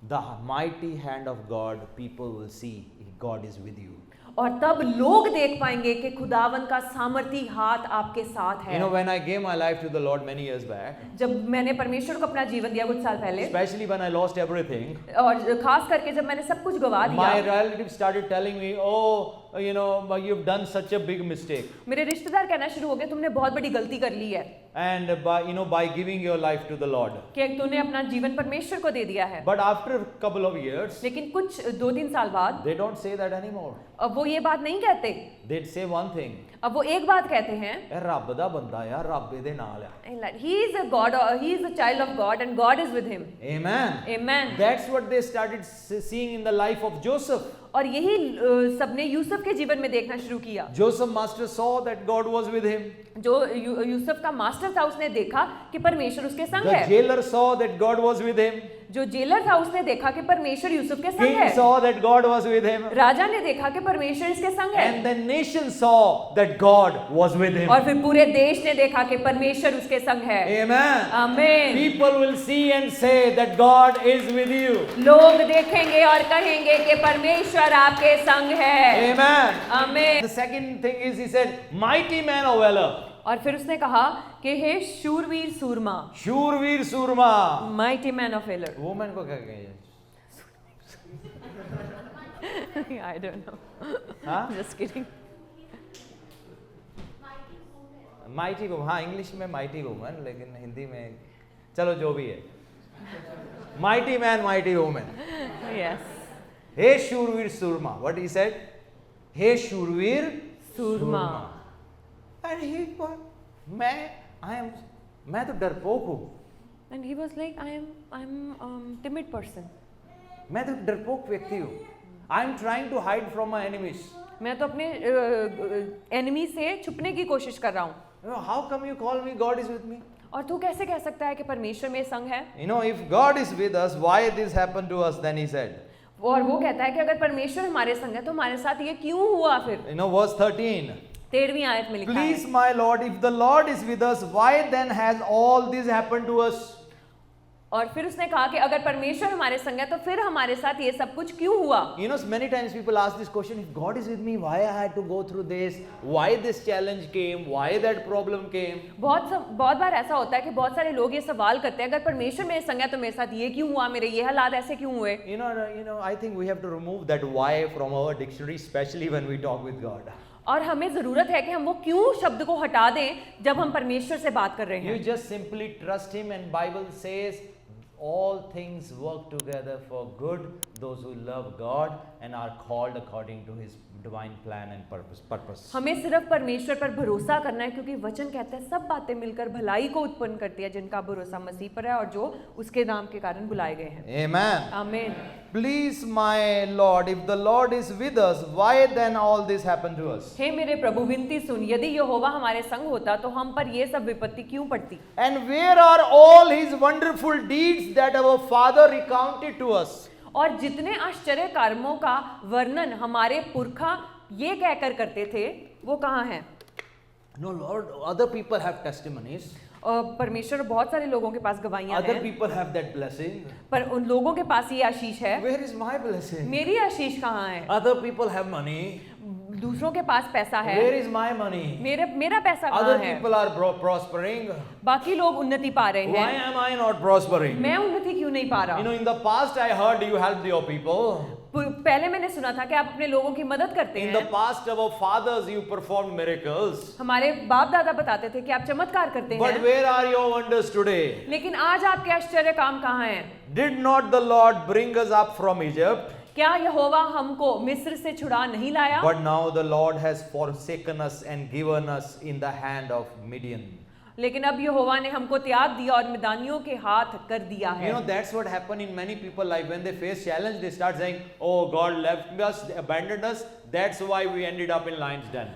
the mighty hand of God, people will see God is with you. और तब लोग देख पाएंगे कि खुदावन का सामर्थी हाथ आपके साथ है। You know, when I gave my life to the Lord many years back, जब मैंने परमेश्वर को अपना जीवन दिया कुछ साल पहले, especially when I lost everything, और खास करके जब मैंने सब कुछ गवा my दिया, relatives started telling me, oh, you know, you've done such a big mistake. मेरे रिश्तेदार कहना शुरू हो गए, तुमने बहुत बड़ी गलती कर ली है And by giving your life to the Lord. कि तूने अपना जीवन परमेश्वर को दे दिया है। But after a couple of years, लेकिन कुछ 2-3 साल बाद they don't say that anymore. अब वो ये बात नहीं कहते, They'd say one thing, अब वो एक बात कहते हैं, ਇਹ ਰੱਬ ਦਾ ਬੰਦਾ ਆ, ਰੱਬ ਇਹਦੇ ਨਾਲ ਆ. he is a God, he is a child of God and God is with him. Amen. Amen. That's what they started seeing in the life of Joseph. और यही सबने यूसुफ के जीवन में देखना शुरू किया। Joseph master saw that God was with him. जो यूसुफ का मास्टर था, उसने देखा कि परमेश्वर उसके संग The है। jailer saw that God was with him. जो जेलर था, उसने देखा कि परमेश्वर यूसुफ के संग King है। saw that God was with him. राजा ने देखा कि परमेश्वर इसके संग है। And the nation saw that God was with him. और फिर पूरे देश ने देखा कि परमेश्वर उसके संग है। Amen. आमीन। People will see and say that God is with you. लोग देखेंगे और कहेंगे कि परमेश्वर आपके संग है। Amen. आमीन। The second thing is he said, mighty man of valor. और फिर उसने कहा कि हे शूरवीर सूरमा, शूरवीर सूरमा. Mighty man of valour. Women को क्या कहेंगे? आई डोंट नो, हाँ? Just kidding. Mighty woman. हाँ, इंग्लिश में माइटी वुमन, लेकिन हिंदी में चलो जो भी है. Mighty man, mighty woman. Yes, हे शूरवीर सूरमा. What he said? हे शूरवीर सूरमा। And he मैं तो डरपोक हूँ. And he was like I am timid person. मैं तो डरपोक व्यक्ति हूँ. I am trying to hide from my enemies. मैं तो अपने एनिमी से छुपने की कोशिश कर रहा हूँ। You know, how come you call me God is with me? और तू कैसे कह सकता है कि परमेश्वर मेरे संग है? You know, if God is with us, why this happened to us? Then he said. और वो कहता है कि अगर परमेश्वर हमारे संग है तो हमारे साथ ये क्यों हुआ फिर? You know, verse 13. 13वीं आयत में लिखा है, Please, my Lord, if the Lord is with us, why then has all this happened to us? और फिर उसने कहा कि अगर परमेश्वर हमारे संग है तो फिर हमारे साथ ये सब कुछ क्यों हुआ? You know, many times people ask this question, if God is with me, why I had to go through this? Why this challenge came? Why that problem came? बहुत बार ऐसा होता है कि बहुत सारे लोग ये सवाल करते हैं, अगर परमेश्वर मेरे संग है तो मेरे साथ ये क्यों हुआ, मेरे ये हालात ऐसे क्यों हुए? You know, I think we have to remove that why from our dictionary, especially when we talk with God. और हमें जरूरत है कि हम वो क्यों शब्द को हटा दें जब हम परमेश्वर से बात कर रहे You हैं। just simply trust Him, and Bible says all things work together for good, those who love God and are called according to His divine plan and purpose. हमें सिर्फ परमेश्वर पर भरोसा करना है, क्योंकि वचन कहता है सब बातें मिलकर भलाई को उत्पन्न करती है जिनका भरोसा मसीह पर है और जो उसके नाम के कारण बुलाए गए हैं। Amen. आमीन। Please, my Lord, if the Lord is with us, why then all this happened to us? हे मेरे प्रभु, विनती सुन, यदि यहोवा हमारे संग होता तो हम पर ये सब विपत्ति क्यों पड़ती? And where are all His wonderful deeds that our Father recounted to us? और जितने आश्चर्य कर्मों का वर्णन हमारे पुरखा ये कहकर करते थे, वो कहाँ हैं? No, Lord, other people have testimonies. और परमेश्वर बहुत सारे लोगों के पास गवाहियां Other हैं, people have that blessing. पर उन लोगों के पास ये आशीष है। Where is my blessing? मेरी आशीष कहाँ है? Other people have money. दूसरों के पास पैसा है, Where is my money? मेरा पैसा कहाँ Other है? people are prospering. बाकी लोग उन्नति पा रहे Why हैं, am I not prospering? मैं उन्नति क्यों नहीं पा You know, रहा? in the past I heard you helped your people. पहले मैंने सुना था कि आप अपने लोगों की मदद करते In the हैं। past, our fathers, you performed miracles. हमारे बाप दादा बताते थे कि आप चमत्कार करते But हैं, where are your wonders today? लेकिन आज आपके आश्चर्य काम कहाँ हैं? Did not the Lord bring us up from Egypt? क्या यहोवा हमको मिस्र से छुड़ा नहीं लाया? But now the Lord has forsaken us and given us in the hand of Midian. लेकिन अब यहोवा ने हमको त्याग दिया और मिदानियों के हाथ कर दिया है। You know, that's what happened in many people life. When they face challenge, they start saying, oh, God left us, abandoned us. That's why we ended up in lion's den.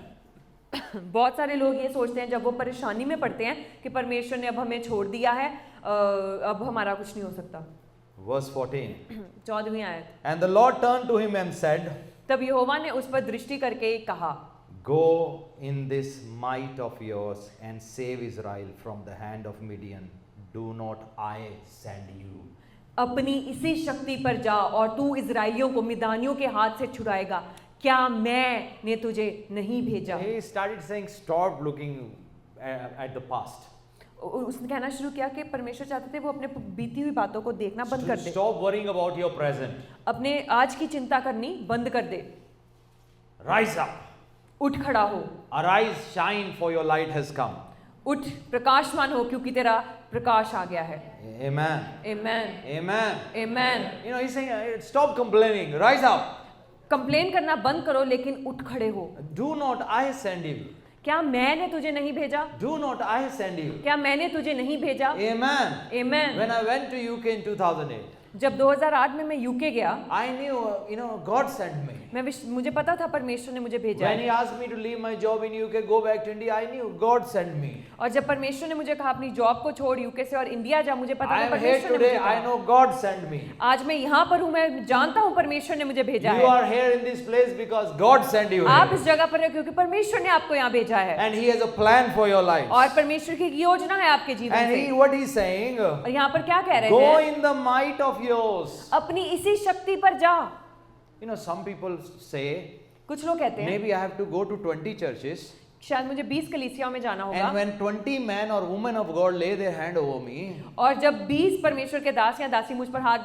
बहुत सारे लोग ये सोचते हैं जब वो परेशानी में पड़ते हैं कि परमेश्वर ने अब हमें छोड़ दिया है, अब हमारा कुछ नहीं हो सकता। Verse 14. 14वीं आयत। And the Lord turned to him and said, तब यहोवा ने उस पर दृष्टि करके कहा, go in this might of yours and save Israel from the hand of Midian. Do not I send you? अपनी इसी शक्ति पर जा और तू इजराइलियों को मिदानियों के हाथ से छुड़ाएगा। क्या मैंने तुझे नहीं भेजा? He started saying, stop looking at the past. उसने कहना शुरू किया कि परमेश्वर चाहते थे वो अपने बीती हुई बातों को देखना बंद कर दे। Stop worrying about your present. अपने आज की चिंता करनी बंद कर दे। Rise up. उठ खड़ा हो। Arise, shine, for your light has come. उठ प्रकाशमान हो क्योंकि तेरा प्रकाश आ गया है। Amen. Amen. Amen. Amen. You know, he's saying, stop complaining. Rise up. Complain करना बंद करो लेकिन उठ खड़े हो। Do not I send you? क्या मैंने तुझे नहीं भेजा? Do not I send you? क्या मैंने तुझे नहीं भेजा? Amen. Amen. When I went to UK in 2008, जब 2008 में मैं यूके गया, I knew, God sent me. मुझे पता था परमेश्वर ने मुझे भेजा When है। he asked me to leave my job in UK, go back to India, I knew God sent me. और जब परमेश्वर ने मुझे कहा अपनी जॉब को छोड़ यूके से और इंडिया जा, मुझे पता I था am here परमेश्वर ने मुझे today, I कहा। know God sent me. आज मैं यहाँ पर हूँ, मैं जानता हूँ परमेश्वर ने मुझे भेजा You है। are here in this place because God sent you आप here. इस जगह पर हैं क्योंकि परमेश्वर ने आपको यहाँ भेजा है And he has a plan for your life. और परमेश्वर की एक योजना है आपके जीवन And से। what he's saying, और यहाँ पर क्या कह रहे go हैं? in the might of yours. अपनी इसी शक्ति पर जा। Some people say, कुछ लोग कहते हैं maybe I have to go to 20 churches. शायद मुझे 20 कलीसियाओं में जाना होगा And when 20 men or women of God lay their hand over me, और जब 20 परमेश्वर के दास या दासी मुझ पर हाथ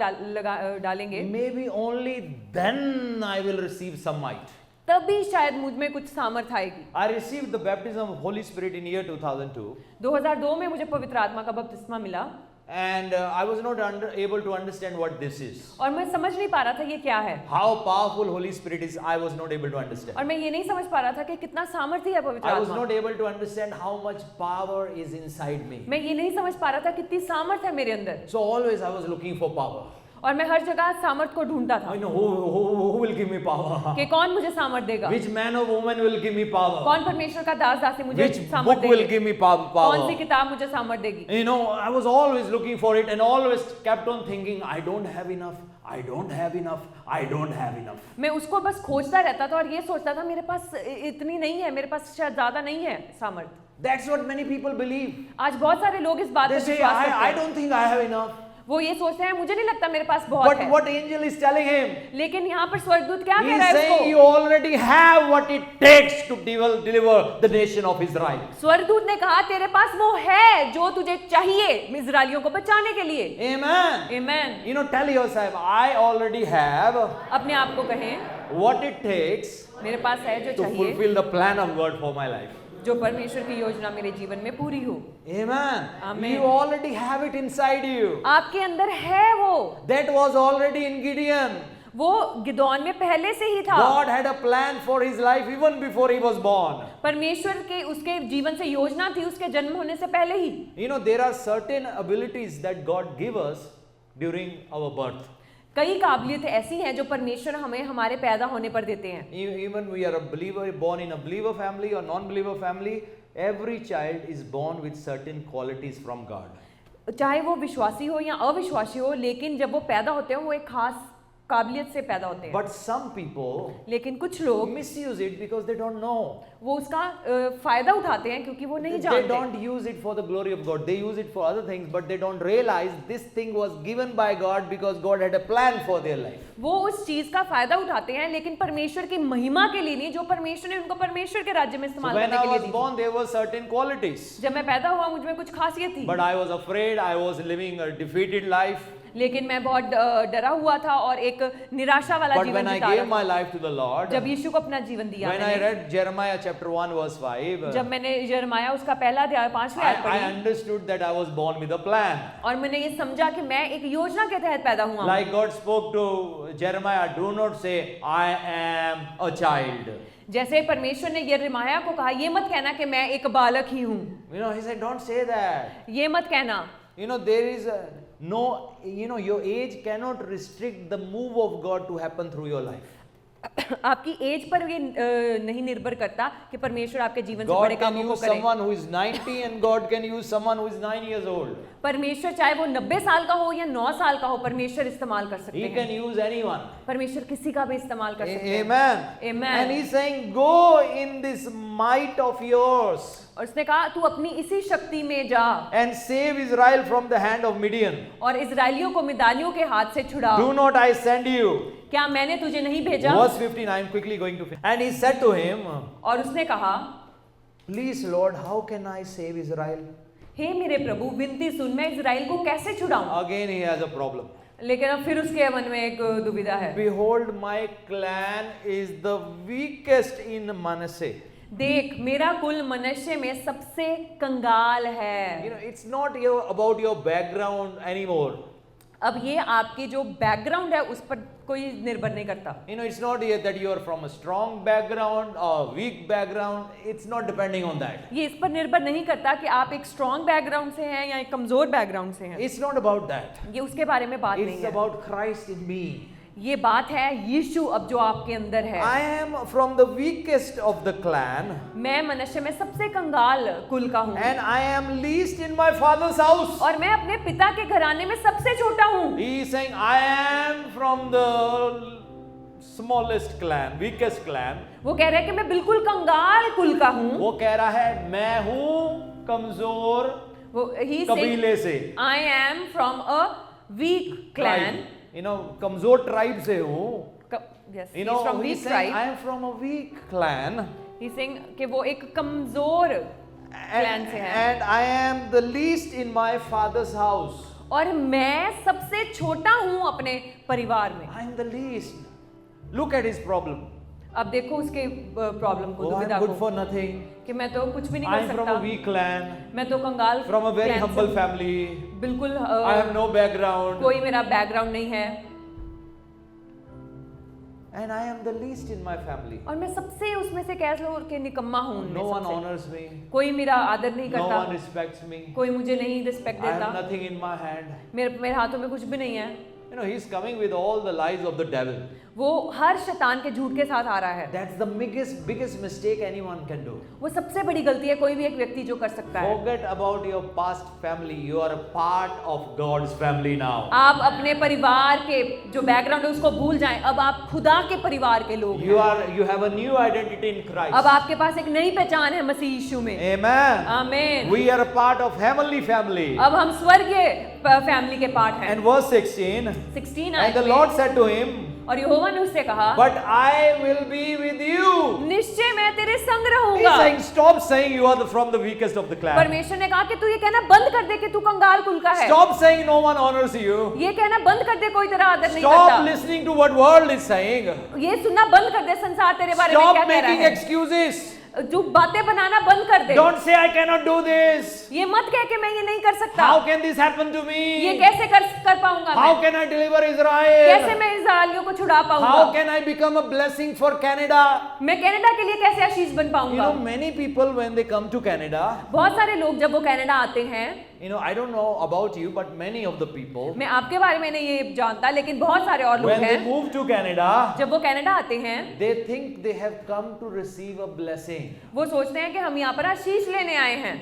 डालेंगे, maybe only then I will receive some might. तभी शायद मुझ में कुछ सामर्थ आएगी। I received the baptism of Holy Spirit in year 2002. 2002 में मुझे पवित्र आत्मा का बपतिस्मा मिला And I was not able to understand what this is. और मैं समझ नहीं पा रहा था ये क्या है। How powerful Holy Spirit is, I was not able to understand. और मैं ये नहीं समझ पा रहा था कि कितना सामर्थ्य है पवित्र I was आत्मा। not able to understand how much power is inside me. मैं ये नहीं समझ पा रहा था कितनी सामर्थ्य है मेरे अंदर। So always I was looking for power. और मैं हर जगह सामर्थ्य को ढूंढता था I know who will give me power. कि कौन मुझे सामर्थ्य देगा, Which man or woman will give me power. कौन परमेश्वर का दास दासी मुझे Which सामर्थ्य book will देगी, give me कौन सी power. किताब मुझे सामर्थ्य देगी। I was always looking for it and always kept on thinking, I don't have enough, I don't have enough, I don't have enough. मैं उसको बस खोजता रहता था और ये सोचता था मेरे पास इतनी नहीं है, मेरे पास शायद ज्यादा नहीं है सामर्थ्य। That's what many people believe. आज बहुत सारे लोग इस बात They पर say, विश्वास करते I हैं। don't think I have enough. वो ये सोचते हैं मुझे नहीं लगता मेरे पास बहुत But है। what angel is telling him? लेकिन यहाँ पर स्वर्गदूत क्या कह He's रहा है saying you उसको? already have what it takes to deliver the nation of Israel. स्वर्गदूत ने कहा तेरे पास वो है जो तुझे चाहिए इजरायलियों को बचाने के लिए। Amen. Amen. Tell yourself, I already have अपने आप को कहें what it takes मेरे पास है जो to चाहिए, fulfill the plan of God for my life. जो परमेश्वर की योजना मेरे जीवन में पूरी हो। Amen. Amen. You already have it inside you. आपके अंदर है वो That was already in Gideon. वो गिदोन में पहले से ही था। God had a plan for his life even before he was born. परमेश्वर के उसके जीवन से योजना थी उसके जन्म होने से पहले ही। There are certain abilities that God gives us during our birth. कई काबिलियत ऐसी हैं जो परमेश्वर हमें हमारे पैदा होने पर देते हैं। Even we are a believer, born in a believer family or non-believer family, every child is born with certain qualities from God. चाहे वो विश्वासी हो या अविश्वासी हो, लेकिन जब वो पैदा होते हैं वो एक खास काबिलियत से पैदा होते हैं। But some people लेकिन कुछ लोग misuse it because they don't know. वो उसका फायदा उठाते हैं क्योंकि वो नहीं They जानते। don't use it for the glory of God. They use it for other things, but they don't realize this thing was given by God because God had a plan for their life. वो उस चीज का फायदा उठाते हैं लेकिन परमेश्वर की महिमा के लिए नहीं, जो परमेश्वर ने उनको परमेश्वर के राज्य में So इस्तेमाल when करने I के लिए was the born, there were certain qualities. थी। जब मैं पैदा हुआ मुझ में कुछ खासियत थी, But I was afraid. I was living a defeated life. लेकिन मैं बहुत डरा हुआ था और एक निराशा वाला But जीवन when I जीता gave रहा my था। life to the Lord, जब यीशु को अपना जीवन दिया when I मैंने, read Jeremiah chapter 1 verse 5, जब मैंने यिर्मयाह उसका पहला अध्याय 5वें आयत I पढ़ी understood that I was born with a plan. और मैंने ये समझा कि मैं एक योजना के तहत पैदा हुआ हूँ। Like God spoke to Jeremiah, do not say, I am a child. जैसे परमेश्वर ने यिर्मयाह को कहा, ये मत कहना कि मैं एक बालक ही हूँ, You know, he said, don't say that. ये मत कहना। You know, there is no, your age cannot restrict the move of God to happen through your life. आपकी एज पर ये नहीं निर्भर करता कि परमेश्वर आपके जीवन से God बड़े can कामों को use करे। someone who is 90 and God can use someone who is 9 years old. परमेश्वर चाहे वो 90 साल का हो या 9 साल का हो, परमेश्वर इस्तेमाल कर सकते He हैं। can use anyone. परमेश्वर किसी का भी इस्तेमाल कर सकते हैं। Amen. Amen. And he's saying, go in this might of yours और उसने कहा तू अपनी इसी शक्ति में जा and save Israel from the hand of Midian. और इजरायलियों को मिदानियों के हाथ से छुड़ा। Do not I send you? क्या मैंने तुझे नहीं भेजा? Verse 15, I am quickly going to finish. And he said to him, और उसने कहा, please Lord, how can I save Israel? हे मेरे प्रभु, विनती सुन, मैं इजराइल को कैसे छुड़ाऊं? Again he has a problem. लेकिन अब फिर उसके मन में एक दुविधा है। Behold, my clan is the weakest in Manasseh. देख, मेरा कुल मनश्शे में सबसे कंगाल है। You know, it's not about your background anymore. अब ये आपकी जो बैकग्राउंड है उस पर कोई निर्भर नहीं करता। You know, it's not yet that you are from a strong background or weak background. It's not depending on that. ये इस पर निर्भर नहीं करता कि आप एक स्ट्रॉन्ग बैकग्राउंड से हैं या एक कमजोर बैकग्राउंड से हैं। It's not about that. ये उसके बारे में बात नहीं It's है। about Christ in me. ये बात है यीशु अब जो आपके अंदर है। I am from the weakest of the clan, मैं मनश्शे में सबसे कंगाल कुल का हूँ and I am least in my father's house. और मैं अपने पिता के घराने में सबसे छोटा हूँ। He is saying, I am from the smallest clan, weakest clan. वो कह रहा है कि मैं बिल्कुल कंगाल कुल का हूँ। वो कह रहा है मैं हूँ कमजोर वो ही कबीले से, I am from a weak clan. tribe. You know, कमजोर ट्राइब से हूँ. Yes, You he's know, from he's weak saying tribe. I am from a weak clan, He's saying कि वो एक कमजोर clan से है and I am the least in my father's house. और मैं सबसे छोटा हूँ अपने परिवार में। I am the least. Look at his problem. अब देखो उसके प्रॉब्लम को, Oh, I दुविधा am good को, for nothing. कि मैं तो कुछ भी नहीं I कर am from सकता, a weak clan, मैं तो कंगाल from a very clan से humble हूँ। family. बिल्कुल I have no background, कोई मेरा बैकग्राउंड नहीं है and I am the least in my family. और मैं सबसे उसमें से कह लो कि निकम्मा हूँ उनमें No one सबसे। honors me. कोई मेरा आदर नहीं No करता, one respects me. कोई मुझे नहीं रिस्पेक्ट I have देता, nothing in my hand. मेरे हाथों में कुछ भी नहीं है। You know, he's coming with all the lies of the devil. वो हर शैतान के झूठ के साथ आ रहा है। That's the biggest mistake anyone can do. वो सबसे बड़ी गलती है कोई भी एक व्यक्ति जो कर सकता है। Forget about your past family. You are a part of God's family now. आप अपने परिवार के जो बैकग्राउंड है उसको भूल जाएं, अब आप खुदा के परिवार के लोग हैं। You have a new identity in Christ. अब आपके पास एक नई पहचान है मसीह यीशु में। Amen. आमीन। We are a part of heavenly family. अब हम स्वर्गीय फैमिली के पार्ट हैं। And verse 16, 16 and the आयत Lord में, said to him, और यहोवा ने उससे कहा, but I will be with you. निश्चय मैं तेरे संग He's रहूंगा। saying, stop saying you are from the weakest of the clan. परमेश्वर ने कहा कि तू ये कहना बंद कर दे कि तू कंगाल कुल का है। Stop saying no one honors you. ये कहना बंद कर दे कोई तेरा आदर नहीं Stop करता। listening to what world is saying. ये सुनना बंद कर दे संसार तेरे बारे में Stop क्या कह रहा making है। excuses. जो बातें बनाना बंद कर दे। Don't say I cannot do this. ये मत कह के मैं ये नहीं कर सकता। How can this happen to ये me? कैसे कर पाऊंगा How मैं? can I deliver कैसे Israel? मैं इस्राएलियों को छुड़ा How पाऊंगा? can I become a blessing for Canada? मैं कनाडा के लिए कैसे आशीष बन You पाऊंगा? know, many people when they come to Canada, बहुत सारे लोग जब वो कनाडा आते हैं, you know, I don't know about you, but many of the people, मैं आपके बारे में नहीं ये जानता, लेकिन बहुत सारे और लोग when they हैं, move to Canada, जब वो कनाडा आते हैं, they think they have come to receive a blessing. वो सोचते हैं कि हम यहाँ पर आशीष लेने आए हैं।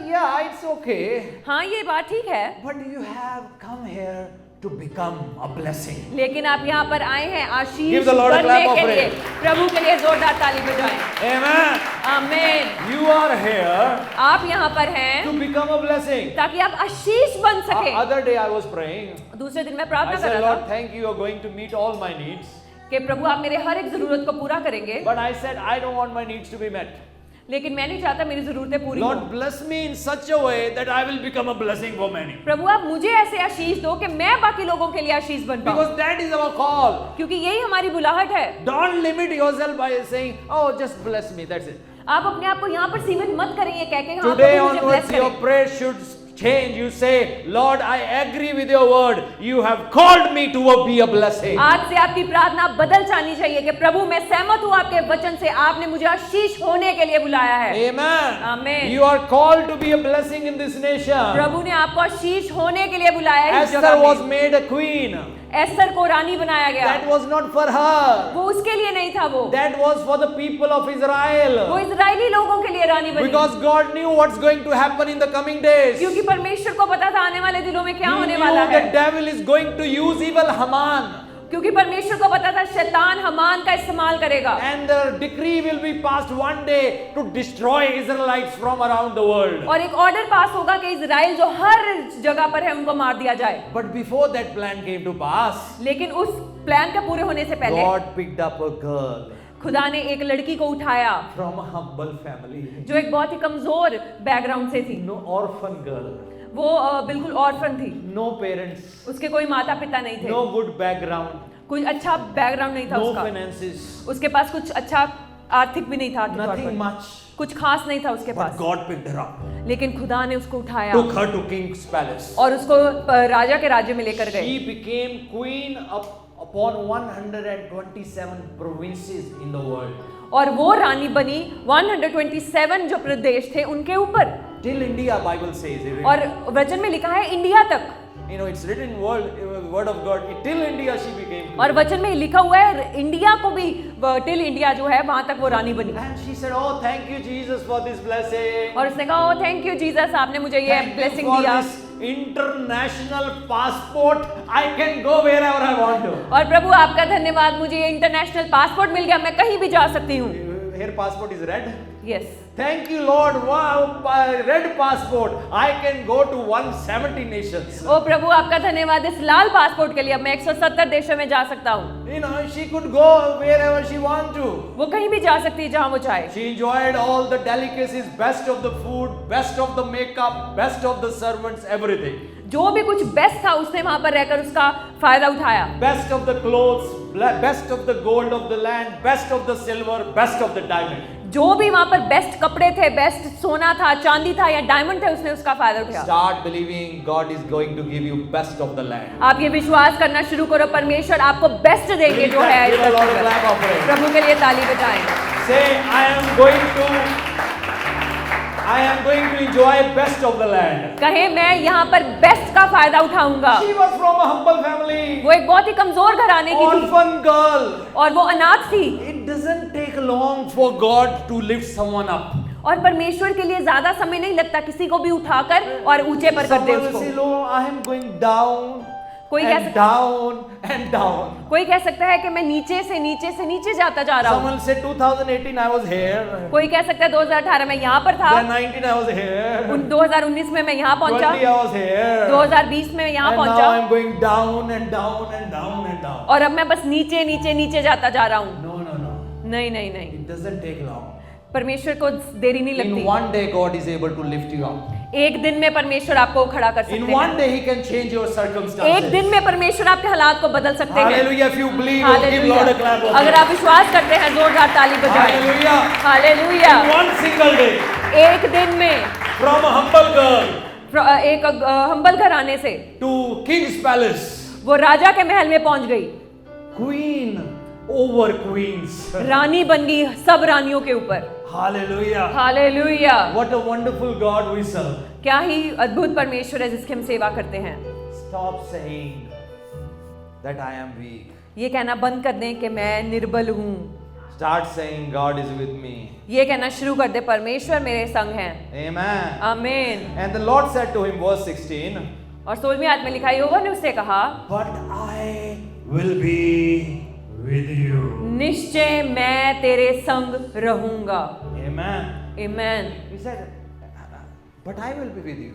Yeah, it's okay, हाँ, ये बात ठीक है, but you have come here to become a blessing. लेकिन आप यहाँ पर आए हैं आशीष Give the Lord a बनने clap of के लिए। praise. प्रभु के लिए जोरदार ताली बजाएं। Amen. आमीन। You are here आप यहाँ पर हैं to become a blessing. ताकि आप आशीष बन सके। Other day I was praying. दूसरे दिन मैं I प्रार्थना कर said, रहा Lord, था thank you. You're going to meet all my needs. कि प्रभु आप मेरे हर एक जरूरत को पूरा करेंगे, But I said, I don't want my needs to be met. लेकिन मैं नहीं चाहता मेरी जरूरतें पूरी Lord, हो। bless me in such a way that I will become a blessing for many. प्रभु आप मुझे ऐसे आशीष दो कि मैं बाकी लोगों के लिए आशीष बन पाऊं, Because that is our call. क्योंकि यही हमारी बुलाहट है। Don't limit yourself by saying, oh, just bless me, that's it. आप अपने आप को यहाँ पर सीमित मत करें ये कह के हाँ Today प्रभु मुझे ब्लेस onwards, your करें। prayer should change. You say, Lord, I agree with your word. You have called me to be a blessing. आज से आपकी प्रार्थना बदल जानी चाहिए कि प्रभु मैं सहमत हूँ आपके वचन से, आपने मुझे आशीष होने के लिए बुलाया है। Amen. Amen. You are called to be a blessing in this nation. प्रभु ने आपको आशीष होने के लिए बुलाया है इस Esther जगह was में। made a queen. एस्तर को रानी बनाया गया, That was not for her. वो उसके लिए नहीं था, वो That was for the people of Israel. Israeli लोगों के लिए रानी बनी। Because God knew what's going to happen in the coming days. He क्योंकि परमेश्वर को पता था आने वाले दिनों में क्या होने knew वाला the है, devil is going to use evil Haman. क्योंकि परमेश्वर को पता था शैतान हमान का इस्तेमाल करेगा And the decree will be passed one day to destroy Israelites from around the world. और एक ऑर्डर पास होगा कि इजराइल जो हर जगह पर है उनको मार दिया जाए। But before that plan came to pass, लेकिन उस प्लान के पूरे होने से पहले God picked up a girl खुदा ने एक लड़की को उठाया from a humble family. जो एक बहुत ही कमजोर बैकग्राउंड से थी। No orphan girl. वो बिल्कुल ऑर्फन थी, No parents. उसके कोई माता पिता नहीं थे, No good background. कोई अच्छा बैकग्राउंड नहीं था No उसका, finances. उसके पास कुछ अच्छा आर्थिक भी नहीं था, आर्थिक तौर Nothing पर much. कुछ खास नहीं था उसके But pass, God picked her up. लेकिन खुदा ने उसको उठाया Took her to king's palace. और उसको राजा के राज्य में लेकर गए She became queen upon 127 provinces in the world. और वो रानी बनी 127 जो प्रदेश थे उनके ऊपर, Till India, Bible says. और वचन में लिखा है इंडिया तक, You know, it's written in word of God. Till India, she became queen. और वचन में लिखा हुआ है इंडिया को भी, टिल इंडिया जो है वहां तक वो रानी बनी। And she said, "Oh, thank you, Jesus, for this blessing. और उसने कहा ओ थैंक यू जीसस, आपने मुझे ये Thank you ब्लेसिंग for दिया, this international passport. I can go wherever I want to." और प्रभु आपका धन्यवाद, मुझे ये इंटरनेशनल पासपोर्ट मिल गया, मैं कहीं भी जा सकती हूँ। Her passport is red. Yes, Thank you, Lord. Wow, red passport. I can go to 170 nations. ओ प्रभु आपका धन्यवाद, इस लाल पासपोर्ट के लिए अब मैं 170 देशों में जा सकता हूँ। You know, she could go wherever she want to. वो कहीं भी जा सकती है जहाँ वो चाहे। She enjoyed all the delicacies, best of the food, best of the makeup, best of the servants, everything. जो भी कुछ बेस्ट था उसने वहां पर रहकर उसका फायदा उठाया। Best of the clothes, best of the gold of the land, best of the silver, best of the diamond. जो भी वहां पर बेस्ट कपड़े थे, बेस्ट सोना था, चांदी था या डायमंड थे, उसने उसका फायदा उठाया। Start believing God is going to give you best of the land. आप ये विश्वास करना शुरू करो, परमेश्वर आपको बेस्ट देंगे जो है। Give the Lord a clap of praise. प्रभु के लिए ताली बजाएं। Say, I am going to enjoy best of the land. कहे मैं यहाँ पर बेस्ट का फायदा उठाऊंगा। She was from a humble family. वो एक बहुत ही कमजोर घराने की थी Orphan girl. और वो अनाथ थी, It doesn't take long for God to lift someone up. और परमेश्वर के लिए ज्यादा समय नहीं लगता किसी को भी उठाकर और ऊंचे पर कर दे Someone will उसको। say, Lord, I am going down कोई कह and सकता down and down. कोई कह सकता है कि मैं नीचे से नीचे जाता जा रहा हूँ। Someone will say 2018 I was here. कोई कह सकता है 2018 में यहाँ पर था, Then 19 I was here. 2019 में मैं यहाँ 20 पहुंचा, I was here. 2020 में मैं यहाँ And now पहुंचा, I'm going down and down and down and down. और अब मैं बस नीचे जाता जा रहा हूँ। No, no, no. नहीं, It doesn't take long. परमेश्वर को देरी नहीं In लगती। one day God is able to lift you up. एक दिन में परमेश्वर आपको खड़ा कर सकते In हैं। one day He can change your circumstances. एक दिन में परमेश्वर आपके हालात को बदल सकते हैं। Hallelujah. If you believe, oh, give Lord a clap of अगर आप विश्वास करते हैं जोरदार ताली बजाएं। Hallelujah. Hallelujah. In one single day, एक दिन में from a humble girl एक हम्बल घराने से to king's palace, वो राजा के महल में पहुंच गई, queen over queens. रानी बन गई सब रानियों के ऊपर। Hallelujah. Hallelujah. What a wonderful God we serve. क्या ही अद्भुत परमेश्वर है जिसकी हम सेवा करते हैं। Stop saying that I am weak. ये कहना बंद कर दें कि मैं निर्बल हूँ। Start saying God is with me. ये कहना शुरू कर दे परमेश्वर मेरे संग हैं। Amen. आमीन। And the Lord said to him, verse 16, और 16वीं आयत में लिखा, यहोवा ने उससे कहा, but I will be with you. निश्चय मैं तेरे संग रहूंगा। Amen. आमीन। He said, but I will be with you.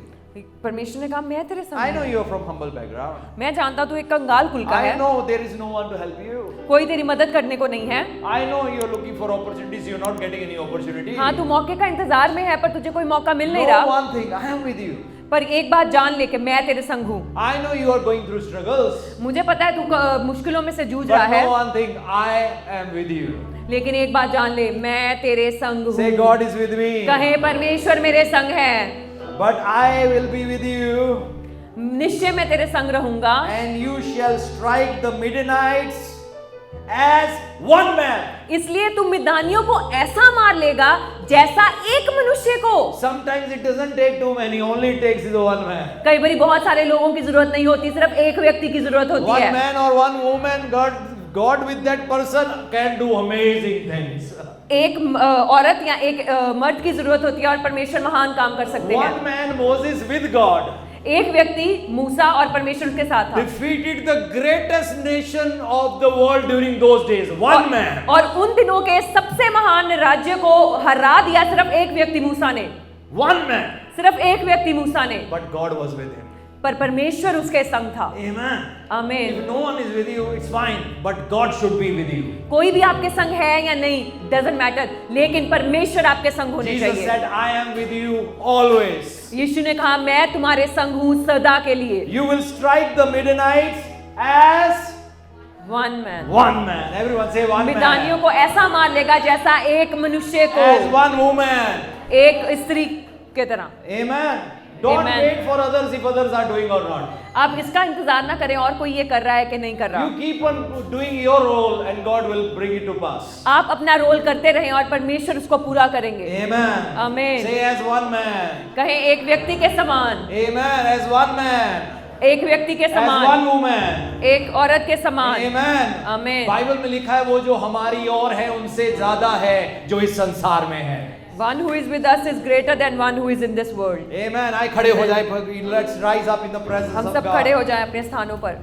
परमेश्वर ने कहा मैं तेरे संग I know हूँ। you are from humble background. मैं जानता हूँ तू एक कंगाल कुल का I है, know there is no one to help you. कोई तेरी मदद करने को नहीं है। I know you are looking for opportunities, you are not getting any opportunity. हाँ, तू मौके का इंतजार में है पर तुझे कोई मौका मिल नहीं Know रहा। one thing, I am with you. पर एक बात जान ले कि मैं तेरे संग हूँ। I know you are going through struggles. मुझे पता है तू मुश्किलों में से जूझ But रहा है, know one thing, I am with you. लेकिन एक बात जान ले, मैं तेरे संग Say हूँ। God is with me. कहे परमेश्वर मेरे संग है, But I will be with you. निश्चय मैं तेरे संग रहूंगा। And you shall strike the Midianites as one man. इसलिए तू मिदानियों को ऐसा मार लेगा जैसा एक मनुष्य को। Sometimes it doesn't take too many, only it takes the one man. कई बारी बहुत सारे लोगों की जरूरत नहीं होती, सिर्फ एक व्यक्ति की जरूरत होती One है। man or one woman, God with that person can do amazing things. एक औरत या एक मर्द की जरूरत होती है और परमेश्वर महान काम कर सकते हैं। One man, Moses with God, एक व्यक्ति मूसा और परमेश्वर के साथ था defeated the greatest nation of the world during those days. One man. और उन दिनों के सबसे महान राज्य को हरा दिया सिर्फ एक व्यक्ति मूसा ने। One man. सिर्फ एक व्यक्ति मूसा ने, But God was with him. पर परमेश्वर उसके संग था। Amen. आमीन। If no one is with you, it's fine. But God should be with you. कोई भी आपके संग है या नहीं, doesn't matter, लेकिन परमेश्वर आपके संग होने Jesus चाहिए। said, I am with you always. यीशु ने कहा मैं तुम्हारे संग हूँ सदा के लिए। You will strike the Midianites as One man। one man. Everyone say one मिदानियों man. को ऐसा मार लेगा जैसा एक मनुष्य को, As one woman. एक स्त्री के तरह। Amen. Don't Amen. wait for others if others are doing or not. आप इसका इंतजार ना करें और कोई ये कर रहा है कि नहीं कर रहा। You keep on doing your role and God will bring it to pass. आप अपना रोल करते रहें और परमेश्वर उसको पूरा करेंगे। Amen. Amen. Say as one man. कहें एक व्यक्ति के समान, Amen. As one man. एक व्यक्ति के As समान, one woman. एक औरत के समान। Amen. Amen. बाइबल में लिखा है वो जो हमारी और है उनसे ज्यादा है जो इस संसार में है। One who is with us is greater than one who is in this world। Amen. आइए खड़े हो जाए। Let's rise up in the presence हम of सब खड़े God. हो जाएं अपने स्थानों पर।